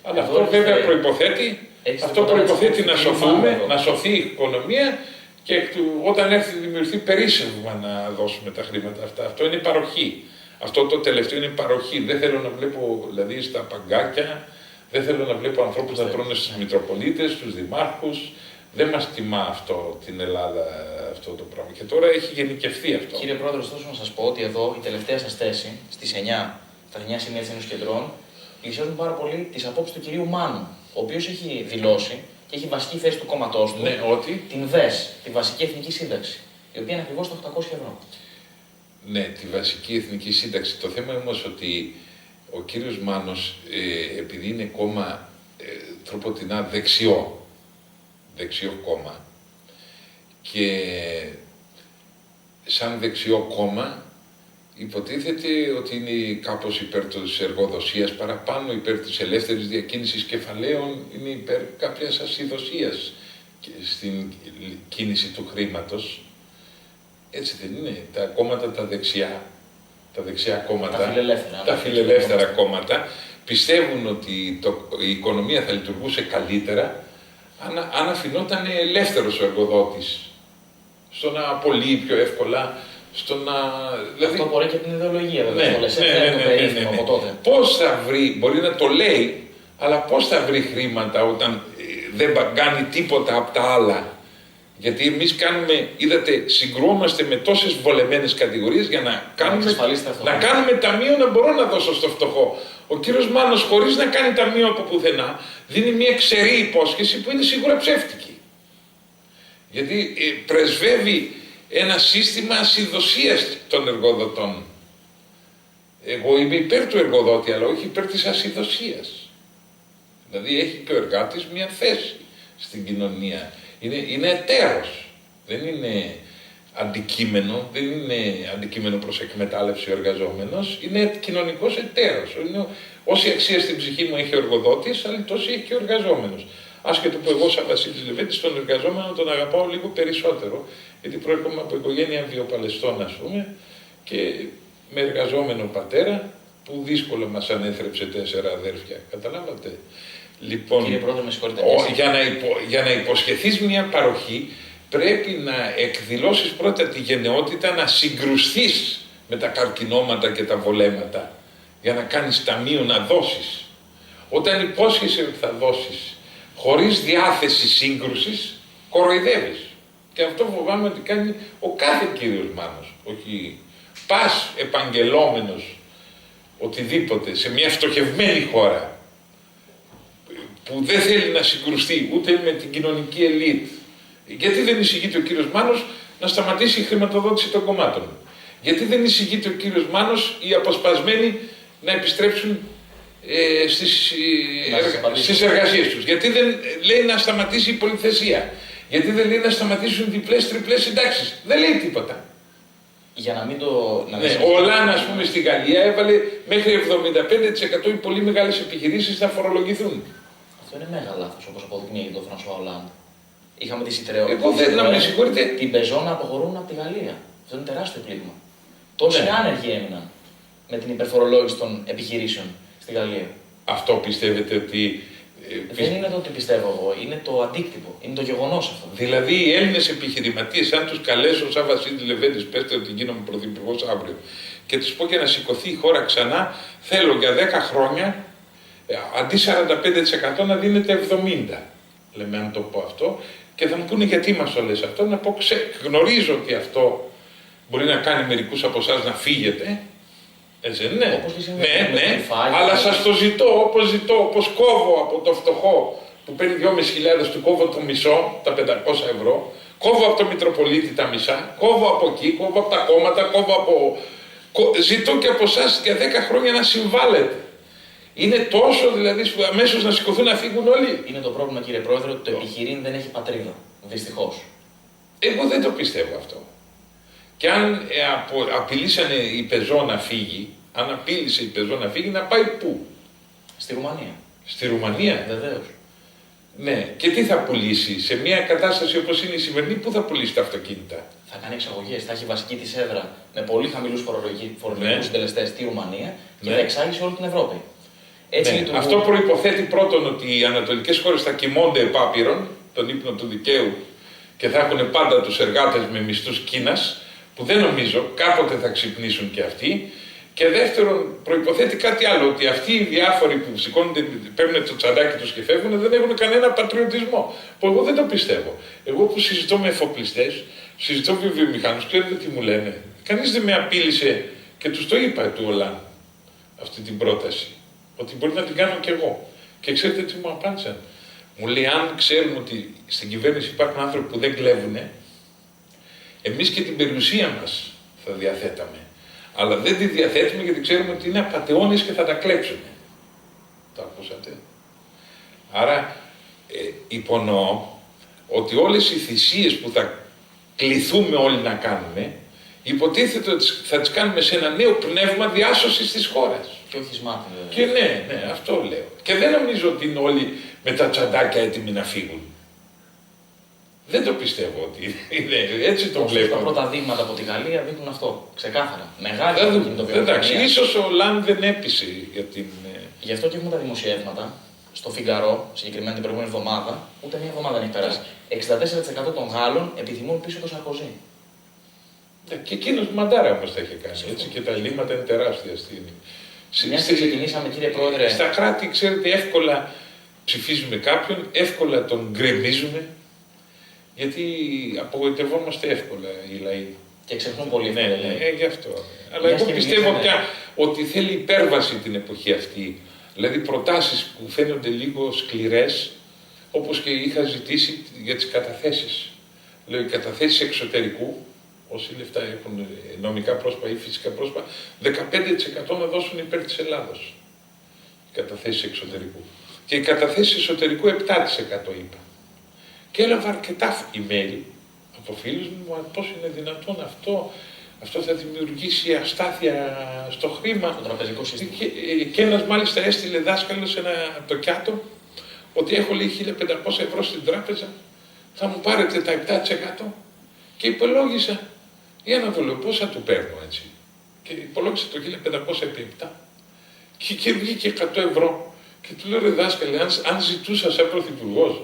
Αλλά αυτό βέβαια προϋποθέτει, να σωθούμε, να σωθεί η οικονομία και όταν έρθει να δημιουργηθεί περίσσευμα να δώσουμε τα χρήματα αυτά. Αυτό είναι παροχή. Αυτό το τελευταίο είναι παροχή. Δεν θέλω να βλέπω δηλαδή στα παγκάκια, δεν θέλω να βλέπω ανθρώπους να τρώνε στους Μητροπολίτες, στους Δημάρχους. Δεν μας τιμά αυτό την Ελλάδα, αυτό το πράγμα. Και τώρα έχει γενικευθεί αυτό. Κύριε Πρόεδρε, ωστόσο να σας πω ότι εδώ η τελευταία σας θέση, στις 9, στα 9 συνέδρια ενός κεντρών, πλησιάζουν πάρα πολύ τις απόψεις του κυρίου Μάνου, ο οποίος έχει δηλώσει και έχει βασική θέση του κόμματός του, ότι την ΒΕΣ, τη βασική εθνική σύνταξη, η οποία είναι ακριβώς τα 800 ευρώ. Ναι, τη βασική εθνική σύνταξη. Το θέμα όμως ότι ο κύριος Μάνος, επειδή είναι κόμμα τροποτινά δεξιό κόμμα και σαν δεξιό κόμμα υποτίθεται ότι είναι κάπως υπέρ της εργοδοσίας παραπάνω, υπέρ της ελεύθερης διακίνησης κεφαλαίων, είναι υπέρ κάποιας ασυδοσίας στην κίνηση του χρήματος. Έτσι δεν είναι. Τα κόμματα τα δεξιά κόμματα, τα φιλελεύθερα κόμματα πιστεύουν ότι η οικονομία θα λειτουργούσε καλύτερα αν αφινόταν ελεύθερος ο εργοδότης, στο να απολύει πιο εύκολα, στο να... Αυτό μπορεί και από την ιδεολογία βέβαια. Ναι. Πώς θα βρει, μπορεί να το λέει, αλλά πώς θα βρει χρήματα όταν δεν κάνει τίποτα από τα άλλα. Γιατί εμείς κάνουμε, είδατε, συγκρούμαστε με τόσες βολεμένες κατηγορίες για να κάνουμε ταμείο να μπορώ να δώσω στο φτωχό. Ο κύριος Μάνος, χωρίς να κάνει ταμείο από πουθενά, δίνει μια ξερή υπόσχεση που είναι σίγουρα ψεύτικη. Γιατί πρεσβεύει ένα σύστημα ασυδοσίας των εργοδοτών. Εγώ είμαι υπέρ του εργοδότη, αλλά όχι υπέρ της ασυδοσίας. Δηλαδή έχει και ο εργάτης μια θέση στην κοινωνία. Είναι εταίρος, δεν είναι αντικείμενο, δεν είναι αντικείμενο προς εκμετάλλευση ο εργαζόμενος, είναι κοινωνικός εταίρος. Όση αξία στην ψυχή μου έχει ο εργοδότης, αλλά τόση έχει και ο εργαζόμενος. Άσχετο που εγώ σαν Βασίλης Λεβέντης τον εργαζόμενο τον αγαπάω λίγο περισσότερο, γιατί προέρχομαι από οικογένεια βιοπαλαιστών, ας πούμε, και με εργαζόμενο πατέρα, που δύσκολα μας ανέθρεψε 4 αδέρφια. Καταλάβατε. Λοιπόν, κύριε Πρόεδρε, με συγχωρείτε. Για να υποσχεθείς μια παροχή, πρέπει να εκδηλώσεις πρώτα τη γενναιότητα, να συγκρουστείς με τα καρκινώματα και τα βολέματα, για να κάνεις ταμείο να δώσεις. Όταν υπόσχεσαι ότι θα δώσεις, χωρίς διάθεση σύγκρουσης, κοροϊδεύεις. Και αυτό φοβάμαι ότι κάνει ο κάθε κύριος Μάνος. Όχι πας επαγγελόμενος οτιδήποτε σε μια φτωχευμένη χώρα που δεν θέλει να συγκρουστεί ούτε με την κοινωνική ελίτ. Γιατί δεν εισηγείται ο κύριος Μάνος να σταματήσει η χρηματοδότηση των κομμάτων? Γιατί δεν εισηγείται ο κύριος Μάνος οι αποσπασμένοι να επιστρέψουν στις εργασίες τους? Γιατί δεν λέει να σταματήσει η πολυθεσία? Γιατί δεν λέει να σταματήσουν διπλές-τριπλές συντάξεις? Δεν λέει τίποτα. Για να μην το... Ο Λάν, ας πούμε, στη Γαλλία έβαλε μέχρι 75% οι πολύ μεγάλες επιχειρήσεις να φορολογηθούν. Αυτό είναι μέγα λάθος, όπως αποδεικνύει το Φρανσουά Ολάντ. Είχαμε τη σιτρεότητα. Εγώ δεν να με συγχωρείτε. Την Πεζό να αποχωρούν από τη Γαλλία. Αυτό είναι τεράστιο πλήγμα. Τόσοι άνεργοι έμειναν με την υπερφορολόγηση των επιχειρήσεων στη Γαλλία. Αυτό πιστεύετε ότι... Δεν είναι το ότι πιστεύω εγώ, είναι το αντίκτυπο, είναι το γεγονός αυτό. Δηλαδή οι Έλληνες επιχειρηματίες, αν τους καλέσω σαν Βασίλης Λεβέντης, πέστε ότι γίνομαι πρωθυπουργός αύριο, και τους πω και να σηκωθεί η χώρα ξανά, θέλω για 10 χρόνια, αντί 45% να δίνετε 70%. Λέμε, αν το πω αυτό, και θα μου πούνε γιατί μας το λες αυτό, να πω, γνωρίζω ότι αυτό μπορεί να κάνει μερικούς από εσάς να φύγετε. Έτσι, ναι, ναι, αλλά σας το ζητώ, όπως κόβω από το φτωχό που παίρνει 2.500, του κόβω το μισό, τα 500 ευρώ, κόβω από το Μητροπολίτη τα μισά, κόβω από εκεί, κόβω από τα κόμματα, κόβω από... Ζητώ και από εσάς για 10 χρόνια να συμβάλλετε. Είναι τόσο δηλαδή που αμέσως να σηκωθούν να φύγουν όλοι. Είναι το πρόβλημα, κύριε Πρόεδρε, ότι το επιχειρήν δεν έχει πατρίδα. Δυστυχώς. Εγώ δεν το πιστεύω αυτό. Και αν απειλήσανε η Πεζό να φύγει, αν απείλησε η Πεζό να φύγει, να πάει πού? Στη Ρουμανία. Στη Ρουμανία. Βεβαίως. Ναι. Και τι θα πουλήσει? Σε μια κατάσταση όπως είναι η σημερινή, πού θα πουλήσει τα αυτοκίνητα? Θα κάνει εξαγωγές, θα έχει βασική της έδρα με πολύ χαμηλούς φορολογικούς συντελεστές στη Ρουμανία και θα εξάγει σε όλη την Ευρώπη. Έτσι ναι. Αυτό προϋποθέτει πρώτον ότι οι ανατολικές χώρες θα κοιμώνται επάπειρον, τον ύπνο του δικαίου, και θα έχουν πάντα τους εργάτες με μισθούς Κίνας, που δεν νομίζω κάποτε θα ξυπνήσουν και αυτοί. Και δεύτερον, προϋποθέτει κάτι άλλο, ότι αυτοί οι διάφοροι που σηκώνονται, παίρνουν το τσαντάκι τους και φεύγουν, δεν έχουν κανένα πατριωτισμό. Που εγώ δεν το πιστεύω. Εγώ που συζητώ με εφοπλιστές, συζητώ με βιομηχάνους, ξέρετε τι μου λένε? Κανείς δεν με απείλησε, και τους το είπα του Ολάν αυτή την πρόταση, ότι μπορεί να την κάνω κι εγώ. Και ξέρετε τι μου απάντησαν? Μου λέει, αν ξέρουμε ότι στην κυβέρνηση υπάρχουν άνθρωποι που δεν κλέβουνε, εμείς και την περιουσία μας θα διαθέταμε. Αλλά δεν τη διαθέτουμε γιατί ξέρουμε ότι είναι απατεώνες και θα τα κλέψουμε. Το ακούσατε? Άρα υπονοώ ότι όλες οι θυσίες που θα κληθούμε όλοι να κάνουμε, υποτίθεται ότι θα τις κάνουμε σε ένα νέο πνεύμα διάσωσης της χώρας. Και όχι σμάτι, βέβαια. Και ναι, αυτό λέω. Και δεν νομίζω ότι είναι όλοι με τα τσαντάκια έτοιμοι να φύγουν. Δεν το πιστεύω ότι είναι έτσι το βλέπω. Τα πρώτα δείγματα από τη Γαλλία δείχνουν αυτό. Ξεκάθαρα. Μεγάλη αυτοκινητοβιομηχανία. Εντάξει, ίσως ο Λαν δεν έπεισε για την. Γι' αυτό και έχουμε τα δημοσιεύματα στο Φιγκαρό, συγκεκριμένα την προηγούμενη εβδομάδα, ούτε μία εβδομάδα δεν έχει περάσει. 64% των Γάλλων επιθυμούν πίσω το Σαρκοζή. Και εκείνος μαντάρα όμως τα είχε κάνει. Έτσι, και τα ελλείμματα είναι τεράστια στην. Μια και ξεκινήσαμε, κύριε Πρόεδρε. Στα κράτη, ξέρετε, εύκολα ψηφίζουμε κάποιον, εύκολα τον γκρεμίζουμε. Γιατί απογοητευόμαστε εύκολα οι λαοί. Και ξεχνούν πολύ εύκολα. Ναι, γι' αυτό. Αλλά εγώ πιστεύω πια ότι θέλει υπέρβαση την εποχή αυτή. Δηλαδή προτάσεις που φαίνονται λίγο σκληρές, όπως και είχα ζητήσει για τις καταθέσεις. Λέω, οι καταθέσεις εξωτερικού, όσοι λεφτά έχουν νομικά πρόσωπα ή φυσικά πρόσωπα, 15% να δώσουν υπέρ της Ελλάδος. Οι καταθέσεις εξωτερικού. Και οι καταθέσεις εσωτερικού 7% είπα. Και έλαβα αρκετά email από φίλους μου, πώς είναι δυνατόν αυτό θα δημιουργήσει αστάθεια στο χρήμα. Στο τραπεζικό σύστημα. Και ένας μάλιστα έστειλε δάσκαλος από το Κιάτο ότι έχω λέει 1.500 ευρώ στην τράπεζα, θα μου πάρετε τα 7%. Και υπολόγισα, για να το λέω πώς θα του παίρνω έτσι. Και υπολόγισα το 1.500 επί 7 και βγήκε 100 ευρώ. Και του λέω ρε δάσκαλε, αν ζητούσα σαν πρωθυπουργός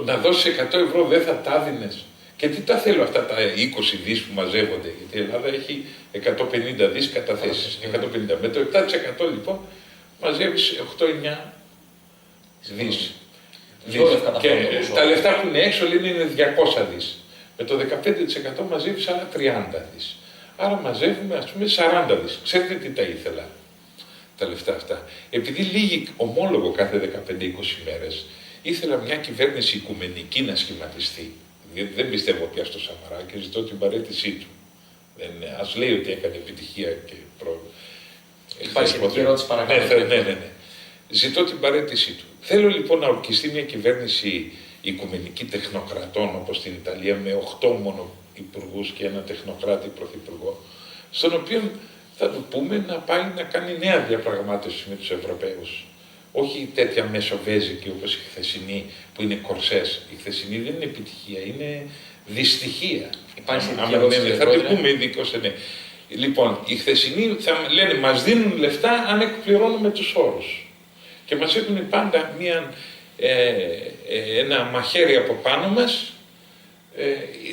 να δώσεις 100 ευρώ δεν θα τα δίνες. Και τι τα θέλω αυτά τα 20 δις που μαζεύονται, γιατί η Ελλάδα έχει 150 δις καταθέσεις. 150. Με το 7% λοιπόν μαζεύεις 8-9 δις. Και τα λεφτά που είναι έξω λένε είναι 200 δις. Με το 15% μαζεύεις άλλα 30 δις. Άρα μαζεύουμε ας πούμε 40 δις. Ξέρετε τι τα ήθελα τα λεφτά αυτά. Επειδή λύγει ομόλογο κάθε 15-20 μέρες, ήθελα μια κυβέρνηση οικουμενική να σχηματιστεί. Δεν πιστεύω πια στο Σαμαρά και ζητώ την παραίτησή του. Ας λέει ότι έκανε επιτυχία και Υπάρχει σχετική ερώτηση παρακάτω. Ναι. Ζητώ την παραίτησή του. Θέλω λοιπόν να ορκιστεί μια κυβέρνηση οικουμενική τεχνοκρατών όπως στην Ιταλία με 8 μόνο υπουργούς και ένα τεχνοκράτη πρωθυπουργό, στον οποίο θα του πούμε να πάει να κάνει νέα διαπραγμάτευση με τους Ευρωπαίους. Όχι τέτοια μεσοβέζικη όπως η χθεσινή που είναι κορσές. Η χθεσινή δεν είναι επιτυχία, είναι δυστυχία. Υπάρχει θα το πούμε ειδικώς, ναι. Λοιπόν, οι χθεσινοί θα λένε μας δίνουν λεφτά αν εκπληρώνουμε τους όρους. Και μας έχουν πάντα ένα μαχαίρι από πάνω μας,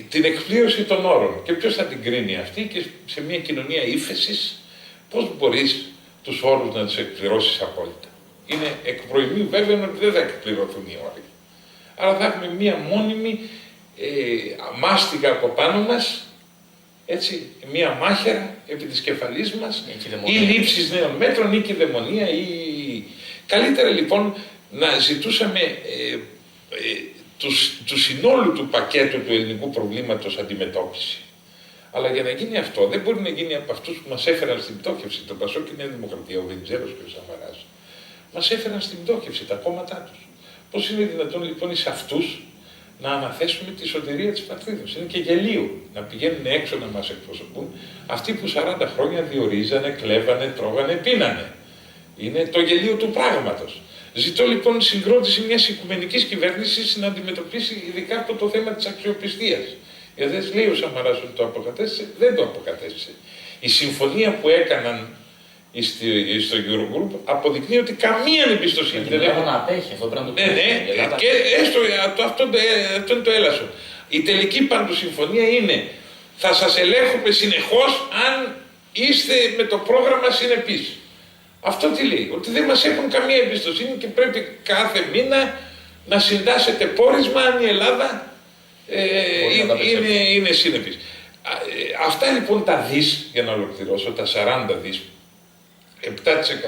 την εκπλήρωση των όρων. Και ποιος θα την κρίνει αυτή και σε μια κοινωνία ύφεσης, πώς μπορείς τους όρους να τους εκπληρώσεις απόλυτα. Είναι εκ προημίου βέβαια ότι δεν θα εκπληρωθούν οι όροι. Άρα θα έχουμε μία μόνιμη μάστιγα από πάνω μας, έτσι, μία μάχαιρα επί της κεφαλής μας, ή λήψεις νέων μέτρων ή κυδαιμονία ή... Καλύτερα λοιπόν να ζητούσαμε του συνόλου του πακέτου του ελληνικού προβλήματος αντιμετώπιση. Αλλά για να γίνει αυτό δεν μπορεί να γίνει από αυτούς που μας έφεραν στην πτώχευση, το Πασόκ και η Νέα Δημοκρατία, ο Βενιζέλος και ο Σαμαράς. Μας έφεραν στην πτώχευση τα κόμματά τους. Πώς είναι δυνατόν λοιπόν εις αυτούς να αναθέσουμε τη σωτηρία της πατρίδας? Είναι και γελίο να πηγαίνουν έξω να μας εκπροσωπούν αυτοί που 40 χρόνια διορίζανε, κλέβανε, τρώγανε, πίνανε. Είναι το γελίο του πράγματος. Ζητώ λοιπόν συγκρότηση μιας οικουμενικής κυβέρνησης να αντιμετωπίσει ειδικά αυτό το θέμα της αξιοπιστίας. Γιατί δεν λέει ο Σαμαράς ότι το αποκατέστησε, δεν το αποκατέστησε. Η συμφωνία που έκαναν στο Eurogroup αποδεικνύει ότι καμία εμπιστοσύνη δεν έχουν. Να απέχει, αυτό πρέπει να το πούμε. Και έστω αυτό είναι το έλασον. Η τελική πάντως συμφωνία είναι θα σας ελέγχουμε συνεχώς αν είστε με το πρόγραμμα συνεπείς. Αυτό τι λέει? Ότι δεν μας έχουν καμία εμπιστοσύνη και πρέπει κάθε μήνα να συντάσσετε πόρισμα αν η Ελλάδα είναι συνεπής. Αυτά λοιπόν τα δις, για να ολοκληρώσω, τα 40 δις, 7%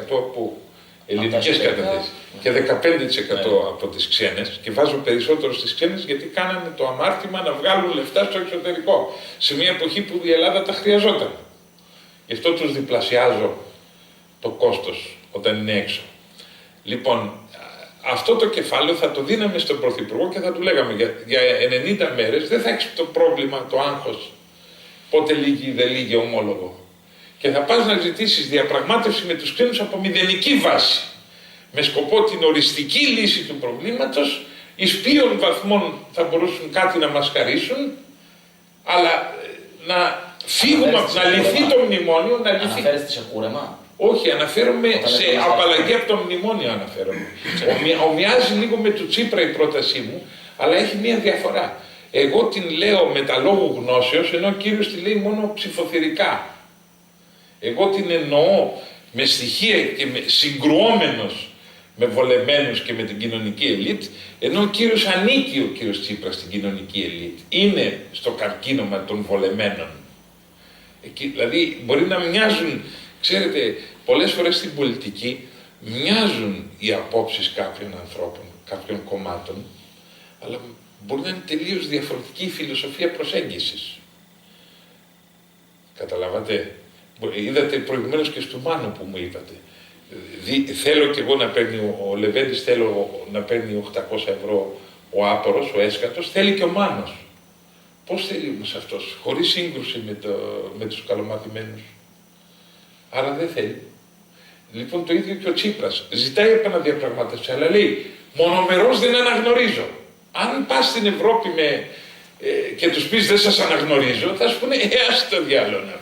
από ελληνικές καταθέσεις και 15% από τις ξένες, και βάζω περισσότερο στις ξένες γιατί κάνανε το αμάρτημα να βγάλουν λεφτά στο εξωτερικό, σε μια εποχή που η Ελλάδα τα χρειαζόταν. Γι' αυτό τους διπλασιάζω το κόστος όταν είναι έξω. Λοιπόν, αυτό το κεφάλαιο θα το δίναμε στον Πρωθυπουργό και θα του λέγαμε για 90 μέρες δεν θα έχεις το πρόβλημα, το άγχος, πότε λύγει ή δεν λύγει ομόλογο. Και θα πας να ζητήσεις διαπραγμάτευση με τους ξένους από μηδενική βάση, με σκοπό την οριστική λύση του προβλήματος, εις ποιων βαθμών θα μπορούσαν κάτι να μας χαρίσουν, αλλά να φύγουμε, να λυθεί το μνημόνιο, να λυθεί. Αναφέρεστε σε κούρεμα? Όχι, αναφέρομαι σε απαλλαγή από το μνημόνιο αναφέρομαι. Ομοιάζει λίγο με του Τσίπρα η πρότασή μου, αλλά έχει μία διαφορά. Εγώ την λέω με τα λόγου γνώσεως, ενώ ο κύριος τη λέει μόνο ψηφοθυρικά. Εγώ την εννοώ με στοιχεία και συγκρουόμενος με βολεμένους και με την κοινωνική ελίτ, ενώ ο κύριος ανήκει, ο κύριος Τσίπρας, στην κοινωνική ελίτ. Είναι στο καρκίνωμα των βολεμένων. Δηλαδή μπορεί να μοιάζουν, ξέρετε, πολλές φορές στην πολιτική μοιάζουν οι απόψεις κάποιων ανθρώπων, κάποιων κομμάτων, αλλά μπορεί να είναι τελείως διαφορετική η φιλοσοφία προσέγγισης. Καταλάβατε? Είδατε προηγουμένως και στο Μάνο που μου είπατε. Θέλω και εγώ να παίρνει, ο Λεβέντης θέλω να παίρνει 800 ευρώ ο άπορος, ο έσκατος, θέλει και ο Μάνος. Πώς θέλει όμως αυτός, χωρίς σύγκρουση με τους καλομαθημένους. Άρα δεν θέλει. Λοιπόν το ίδιο και ο Τσίπρας. Ζητάει επαναδιαπραγμάτευση, αλλά λέει μονομερώς δεν αναγνωρίζω. Αν πας στην Ευρώπη και τους πεις δεν σας αναγνωρίζω, θα σου πούνε ας το διάλογο να.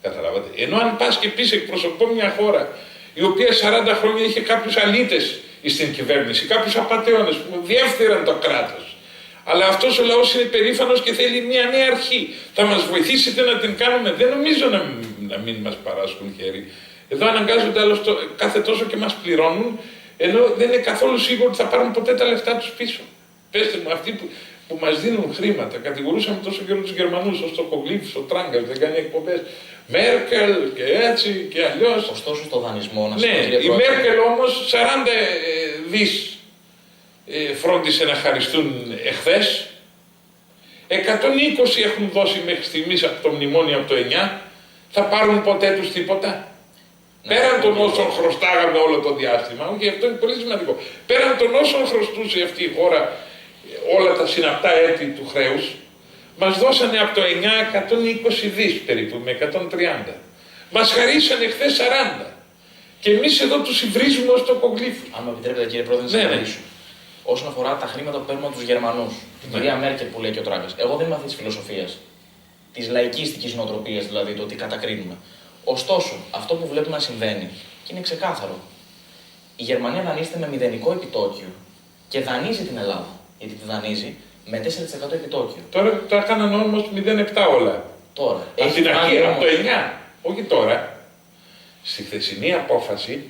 Καταλάβατε. Ενώ αν πας και πεις εκπροσωπώ μια χώρα η οποία 40 χρόνια είχε κάποιους αλήτες στην κυβέρνηση, κάποιους απατεώνες που διέφθυραν το κράτος. Αλλά αυτός ο λαός είναι περήφανος και θέλει μια νέα αρχή. Θα μας βοηθήσετε να την κάνουμε. Δεν νομίζω να μην μας παράσχουν χέρι. Εδώ αναγκάζονται άλλωστε κάθε τόσο και μας πληρώνουν, ενώ δεν είναι καθόλου σίγουρο ότι θα πάρουν ποτέ τα λεφτά τους πίσω. Πέστε μου, αυτοί που μας δίνουν χρήματα, κατηγορούσαμε τόσο καιρό τους Γερμανούς, ο Στοκογλύφος, ο Τράγκας, δεν κάνει εκπομπές. Μέρκελ και έτσι και αλλιώς. Ωστόσο στο δανεισμό να ναι, η Μέρκελ όμως 40 δις φρόντισε να χαριστούν εχθές. 120 έχουν δώσει μέχρι στιγμής από το μνημόνιο από το 9. Θα πάρουν ποτέ τους τίποτα. Πέραν των όσων χρωστάγαμε όλο το διάστημα, και αυτό είναι πολύ σημαντικό. Πέραν των όσων χρωστούσε αυτή η χώρα όλα τα συναπτά έτη του χρέους, μας δώσανε από το 9 120 δις περίπου, με 130. Μας χαρίσανε χθες 40. Και εμείς εδώ τους υβρίζουμε ως το κογλύφους. Αν με επιτρέπετε κύριε Πρόεδρε, να σας απαντήσω. Όσον αφορά τα χρήματα που παίρνουμε από τους Γερμανούς, την κυρία Μέρκελ που λέει και ο Τράγκας, εγώ δεν είμαι αυτή της φιλοσοφίας, της λαϊκίστικης νοοτροπίας δηλαδή, το ότι κατακρίνουμε. Ωστόσο, αυτό που βλέπουμε να συμβαίνει, και είναι ξεκάθαρο, η Γερμανία δανείζεται με μηδενικό επιτόκιο και δανείζει την Ελλάδα, γιατί τη δανείζει με 4% επιτόκιο. Τώρα το έκαναν όμως 0,7 όλα. Τώρα. Από την αρχή, από το 9. Όχι τώρα. Στη χθεσινή απόφαση,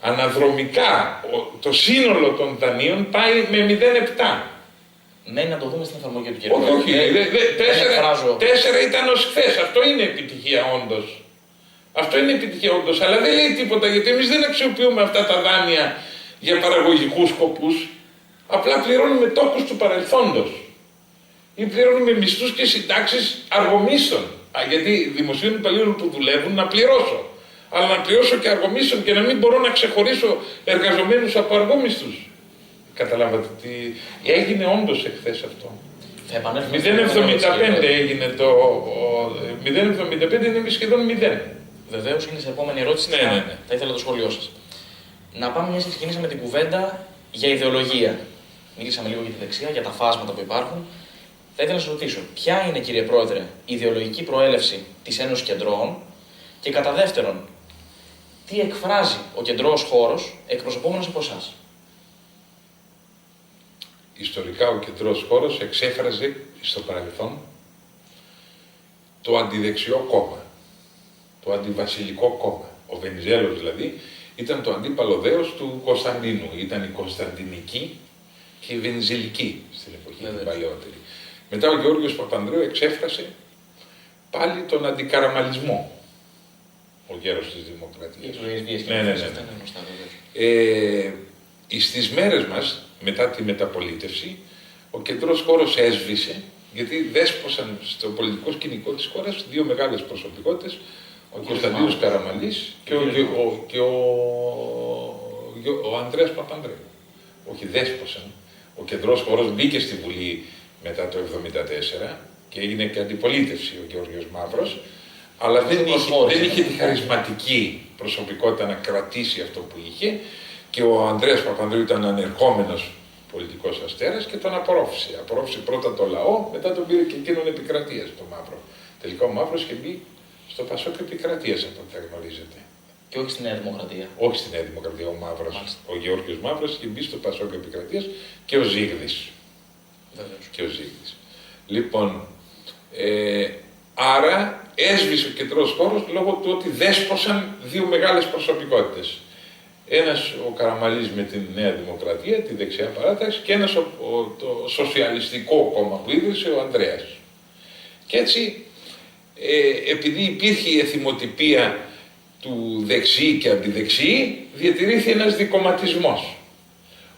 αναδρομικά το σύνολο των δανείων πάει με 0,7. Μένει να το δούμε στην εφαρμογή του κύριου. Όχι, 4 ήταν ως χθες. Αυτό είναι επιτυχία όντως. Αυτό είναι επιτυχία όντως, αλλά δεν λέει τίποτα, γιατί εμείς δεν αξιοποιούμε αυτά τα δάνεια για παραγωγικούς σκοπούς. Απλά πληρώνουμε τόκους του παρελθόντος. Ή πληρώνουμε μισθούς και συντάξεις αργομίσθων. Γιατί δημοσίων υπαλλήλων που δουλεύουν να πληρώσω. Αλλά να πληρώσω και αργομίσθων και να μην μπορώ να ξεχωρίσω εργαζομένους από αργόμισθους. Καταλάβατε τι έγινε όντως εχθές αυτό. 0,75 έγινε το. 0,75 είναι σχεδόν 0. Βεβαίως είναι σε επόμενη ερώτηση. Ναι. Θα ήθελα το σχόλιο σας. Να πάμε μια και ξεκινήσαμε την κουβέντα για ιδεολογία. Μίλησαμε λίγο για τη δεξιά, για τα φάσματα που υπάρχουν. Θα ήθελα να σας ρωτήσω, ποια είναι, κύριε Πρόεδρε, η ιδεολογική προέλευση της Ένωσης Κεντρώων και κατά δεύτερον, τι εκφράζει ο κεντρώος χώρος εκπροσωπούμενος από εσάς. Ιστορικά ο κεντρός χώρος εξέφραζε στο παρελθόν το αντιδεξιό κόμμα, το αντιβασιλικό κόμμα. Ο Βενιζέλος δηλαδή ήταν το αντίπαλο δέος του Κωνσταντίνου. Ήταν η Κωνσταντινική και η Βενιζελική στην εποχή την παλαιότερη. Μετά ο Γεώργιος Παπανδρέου εξέφρασε πάλι τον αντικαραμαλισμό. Ο γέρος της Δημοκρατίας. Στις μέρες μας, μετά τη μεταπολίτευση, ο κεντρός χώρος έσβησε, γιατί δέσποσαν στο πολιτικό σκηνικό της χώρας δύο μεγάλες προσωπικότητες, ο Κωνσταντίνος Καραμαλής και ο Ανδρέας Παπανδρέου. Όχι δέσποσαν. Ο κεντρός χώρος μπήκε στη Βουλή μετά το 1974 και έγινε και αντιπολίτευση ο Γεώργιος Μαύρος, αλλά δεν είχε τη χαρισματική προσωπικότητα να κρατήσει αυτό που είχε, και ο Ανδρέας Παπανδρέου ήταν ανερχόμενος πολιτικός αστέρας και τον απορρόφησε. Απορρόφησε πρώτα το λαό, μετά τον πήρε και εκείνον επικρατείας, το Μαύρο. Τελικά ο Μαύρος είχε μπει στο Πασόκ Επικρατείας, από ό,τι γνωρίζετε. Και όχι στη Νέα Δημοκρατία. Όχι στη Νέα Δημοκρατία, ο Μαύρος. Ο Γεώργιος Μαύρος είχε μπει στο Πασόκ Επικρατείας και ο Ζήγδης. Και ο Ζήγδης. Λοιπόν, άρα έσβησε ο κεντρός χώρος λόγω του ότι δέσποσαν δύο μεγάλες προσωπικότητες. Ένας ο Καραμαλής με τη Νέα Δημοκρατία, τη δεξιά παράταξη, και ένας το σοσιαλιστικό κόμμα που ίδρυσε ο Ανδρέας. Και έτσι, επειδή υπήρχε η εθιμοτυπία του δεξί και αντιδεξί, διατηρήθη ένας δικομματισμός,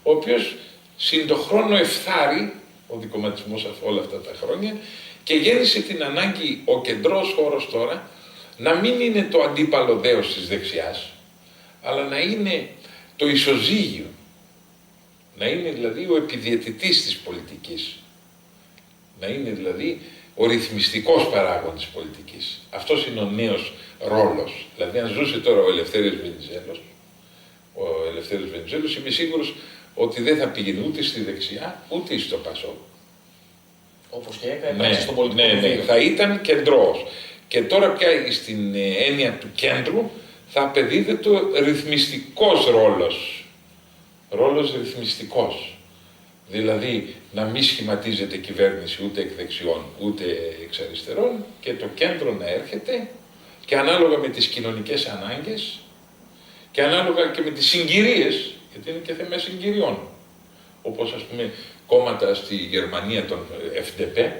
ο οποίος συν το χρόνο εφθάρει, ο δικομματισμός όλα αυτά τα χρόνια, και γέννησε την ανάγκη ο κεντρός χώρος τώρα να μην είναι το αντίπαλο δέος της δεξιάς, αλλά να είναι το ισοζύγιο. Να είναι δηλαδή ο επιδιαιτητής της πολιτικής. Να είναι δηλαδή ο ρυθμιστικός παράγων της πολιτικής. Αυτός είναι ο νέος ρόλος. Δηλαδή αν ζούσε τώρα ο Ελευθέριος Βενιζέλος, είμαι σίγουρος ότι δεν θα πήγαινε ούτε στη δεξιά ούτε στο Πασόκ. Όπως και έκανε στον πολιτικό ναι, θα ήταν κεντρός. Και τώρα πια στην έννοια του κέντρου θα απαιδίδεται ο ρυθμιστικός ρόλος. Ρόλος ρυθμιστικός. Δηλαδή να μην σχηματίζεται κυβέρνηση ούτε εκ δεξιών ούτε εξ αριστερών και το κέντρο να έρχεται και ανάλογα με τις κοινωνικές ανάγκες και ανάλογα και με τις συγκυρίες, γιατί είναι και θέμα συγκυριών. Όπως ας πούμε κόμματα στη Γερμανία των FDP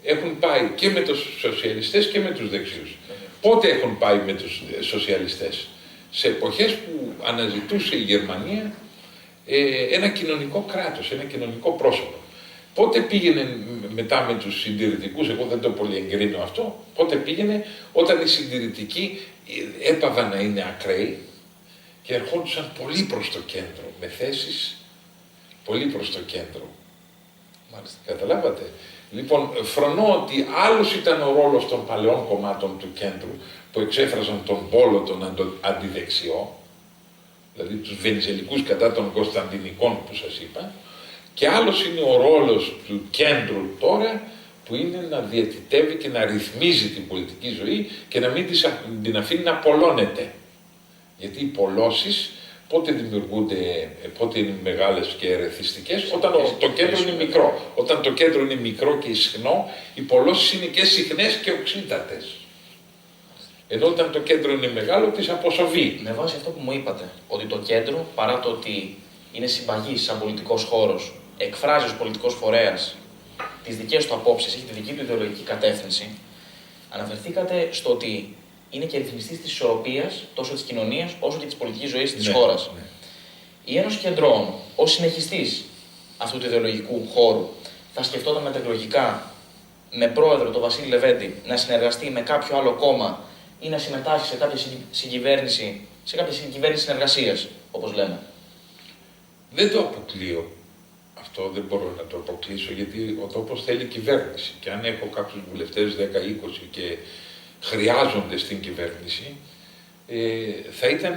έχουν πάει και με τους σοσιαλιστές και με τους δεξιούς. Πότε έχουν πάει με τους σοσιαλιστές? Σε εποχές που αναζητούσε η Γερμανία ένα κοινωνικό κράτος, ένα κοινωνικό πρόσωπο. Πότε πήγαινε μετά με τους συντηρητικούς, εγώ δεν το πολύ εγκρίνω αυτό, πότε πήγαινε όταν οι συντηρητικοί έπαβαν να είναι ακραίοι και ερχόντουσαν πολύ προς το κέντρο, με θέσεις πολύ προς το κέντρο. Μάλιστα. Καταλάβατε. Λοιπόν, φρονώ ότι άλλος ήταν ο ρόλος των παλαιών κομμάτων του κέντρου που εξέφραζαν τον πόλο τον αντιδεξιό, δηλαδή τους βενιζελικούς κατά των Κωνσταντινικών που σας είπα, και άλλος είναι ο ρόλος του κέντρου τώρα που είναι να διαιτητεύει και να ρυθμίζει την πολιτική ζωή και να μην την αφήνει να πολλώνεται. Γιατί οι πολλώσεις πότε δημιουργούνται, πότε είναι μεγάλες και ερεθιστικές, όταν το κέντρο είναι μικρό. Όταν το κέντρο είναι μικρό και ισχνό, οι πολλώσεις είναι και συχνές και οξύτατες. Ενώ όταν το κέντρο είναι μεγάλο, τις αποσοβεί. Με βάση αυτό που μου είπατε, ότι το κέντρο, παρά το ότι είναι συμπαγής σαν πολιτικός χώρος, εκφράζει ως πολιτικός φορέας τις δικές του απόψεις, έχει τη δική του ιδεολογική κατεύθυνση, αναφερθήκατε στο ότι είναι και ρυθμιστής της ισορροπίας τόσο της κοινωνίας όσο και της πολιτικής ζωής της χώρας. Ναι. Η Ένωση Κεντρών, ως συνεχιστής αυτού του ιδεολογικού χώρου, θα σκεφτόταν μετεκλογικά με πρόεδρο τον Βασίλη Λεβέντη να συνεργαστεί με κάποιο άλλο κόμμα ή να συμμετάσχει σε κάποια συγκυβέρνηση, συνεργασίας, όπως λέμε? Δεν το αποκλείω. Αυτό δεν μπορώ να το αποκλείσω, γιατί ο τόπος θέλει κυβέρνηση. Και αν έχω κάποιους βουλευτές 10-20 και χρειάζονται στην κυβέρνηση, θα ήταν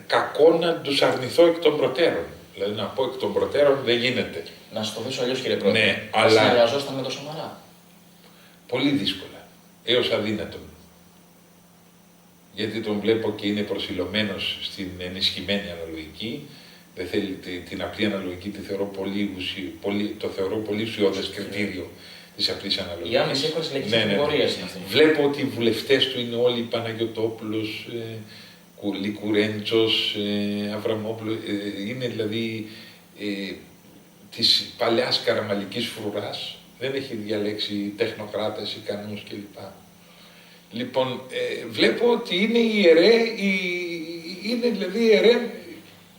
κακό να τους αρνηθώ εκ των προτέρων. Δηλαδή να πω εκ των προτέρων δεν γίνεται. Να σου το θέσω αλλιώς, κύριε Πρόεδρε. Ναι, αλλά συνεργαζόσταν με το Σαμαρά? Πολύ δύσκολα. Έως αδύνατον. Γιατί τον βλέπω και είναι προσιλωμένος στην ενισχυμένη αναλογική. Δεν θέλει την απλή αναλογική, το θεωρώ πολύ ουσιώδες κριτήριο της απλής αναλογικής. Η άμεση έκφραση λαϊκής κατηγορίας είναι αυτή. Βλέπω ότι οι βουλευτές του είναι όλοι Παναγιωτόπουλος, Λικουρέντσος, Αβραμόπουλος, είναι δηλαδή της παλαιάς καραμαλικής φρουράς. Δεν έχει διαλέξει τεχνοκράτες, ικανούς κλπ. Λοιπόν, βλέπω ότι είναι ιερέ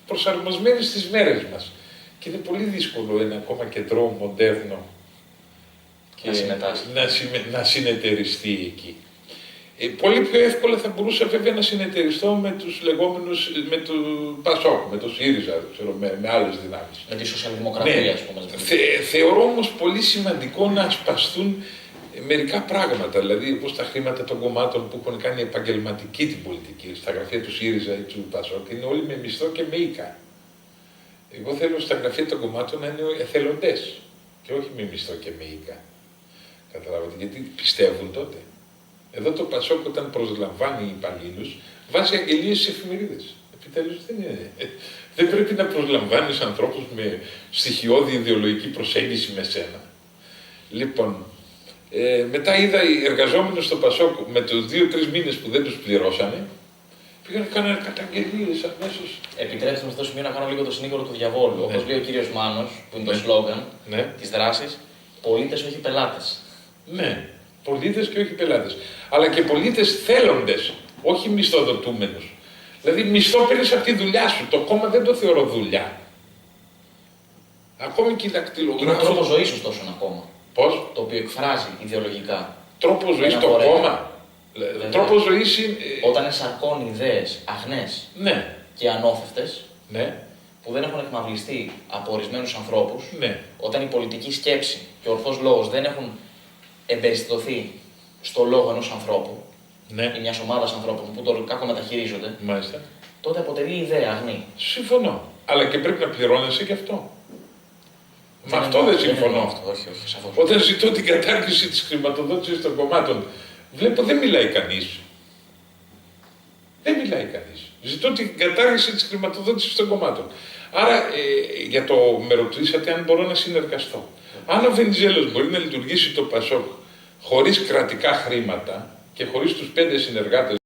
προσαρμοσμένοι στις μέρες μας. Και είναι πολύ δύσκολο ένα ακόμα κεντρό μοντέρνο να συνεταιριστεί εκεί. Πολύ πιο εύκολα θα μπορούσα βέβαια να συνεταιριστώ με τους λεγόμενους, με το Πασόκ, με το ΣΥΡΙΖΑ, με άλλες δυνάμεις. Με τη σοσιαλδημοκρατία, ναι. ας πούμε. Θεωρώ όμως πολύ σημαντικό να ασπαστούν μερικά πράγματα, δηλαδή όπως τα χρήματα των κομμάτων που έχουν κάνει επαγγελματική την πολιτική, στα γραφεία του ΣΥΡΙΖΑ ή του Πασόκ, είναι όλοι με μισθό και με οίκα. Εγώ θέλω στα γραφεία των κομμάτων να είναι εθελοντές και όχι με μισθό και με οίκα. Καταλάβατε, γιατί πιστεύουν τότε. Εδώ το Πασόκ όταν προσλαμβάνει υπαλλήλους βάζει αγγελίες στις εφημερίδες. Επιτέλους δεν πρέπει να προσλαμβάνεις ανθρώπους με στοιχειώδη ιδεολογική προσέγγιση με σένα. Λοιπόν, μετά είδα οι εργαζόμενοι στο Πασόκ με τους 2-3 μήνες που δεν τους πληρώσανε, πήγαν και κάνανε καταγγελίες αμέσως. Επιτρέψτε με σε αυτό το σημείο να κάνω λίγο το συνήγορο του διαβόλου. Ναι. Όπως λέει ο κύριος Μάνος, που είναι το σλόγγαν της δράσης, πολίτες όχι πελάτες. Ναι, πολίτες και όχι πελάτες. Αλλά και πολίτες θέλοντες, όχι μισθοδοτούμενους. Δηλαδή μισθό παίρνεις από τη δουλειά σου. Το κόμμα δεν το θεωρώ δουλειά. Ακόμη και η δακτυλογράφος. Είναι τρόπο ζωής ωστόσο ένα κόμμα. Πώς? Το οποίο εκφράζει ιδεολογικά. Τρόπο ζωής το κόμμα. Τρόπο ζωής είναι. Όταν ενσαρκώνει ιδέες αγνές. Ναι. και ανώθευτες, Ναι. που δεν έχουν εκμαυλιστεί από ορισμένους ανθρώπους, Ναι. όταν η πολιτική σκέψη και ο ορθός λόγος δεν έχουν εμπεριστατωθεί στο λόγο ενός ανθρώπου Ναι. ή μιας ομάδας ανθρώπων που το κάκο μεταχειρίζονται, Μάλιστα. τότε αποτελεί ιδέα αγνή. Συμφωνώ. Αλλά και πρέπει να πληρώνεσαι γι' αυτό. Με αυτό εννοώ- δεν συμφωνώ. εννοώ αυτό, όχι, όχι, σαφώς. Όταν ζητώ την κατάργηση της χρηματοδότησης των κομμάτων, βλέπω δεν μιλάει κανείς. Δεν μιλάει κανείς. Ζητώ την κατάργηση της χρηματοδότησης των κομμάτων. Άρα, για το με ρωτήσατε αν μπορώ να συνεργαστώ. Αν ο Βενιζέλος μπορεί να λειτουργήσει το ΠΑΣΟΚ χωρίς κρατικά χρήματα και χωρίς τους 5 συνεργάτες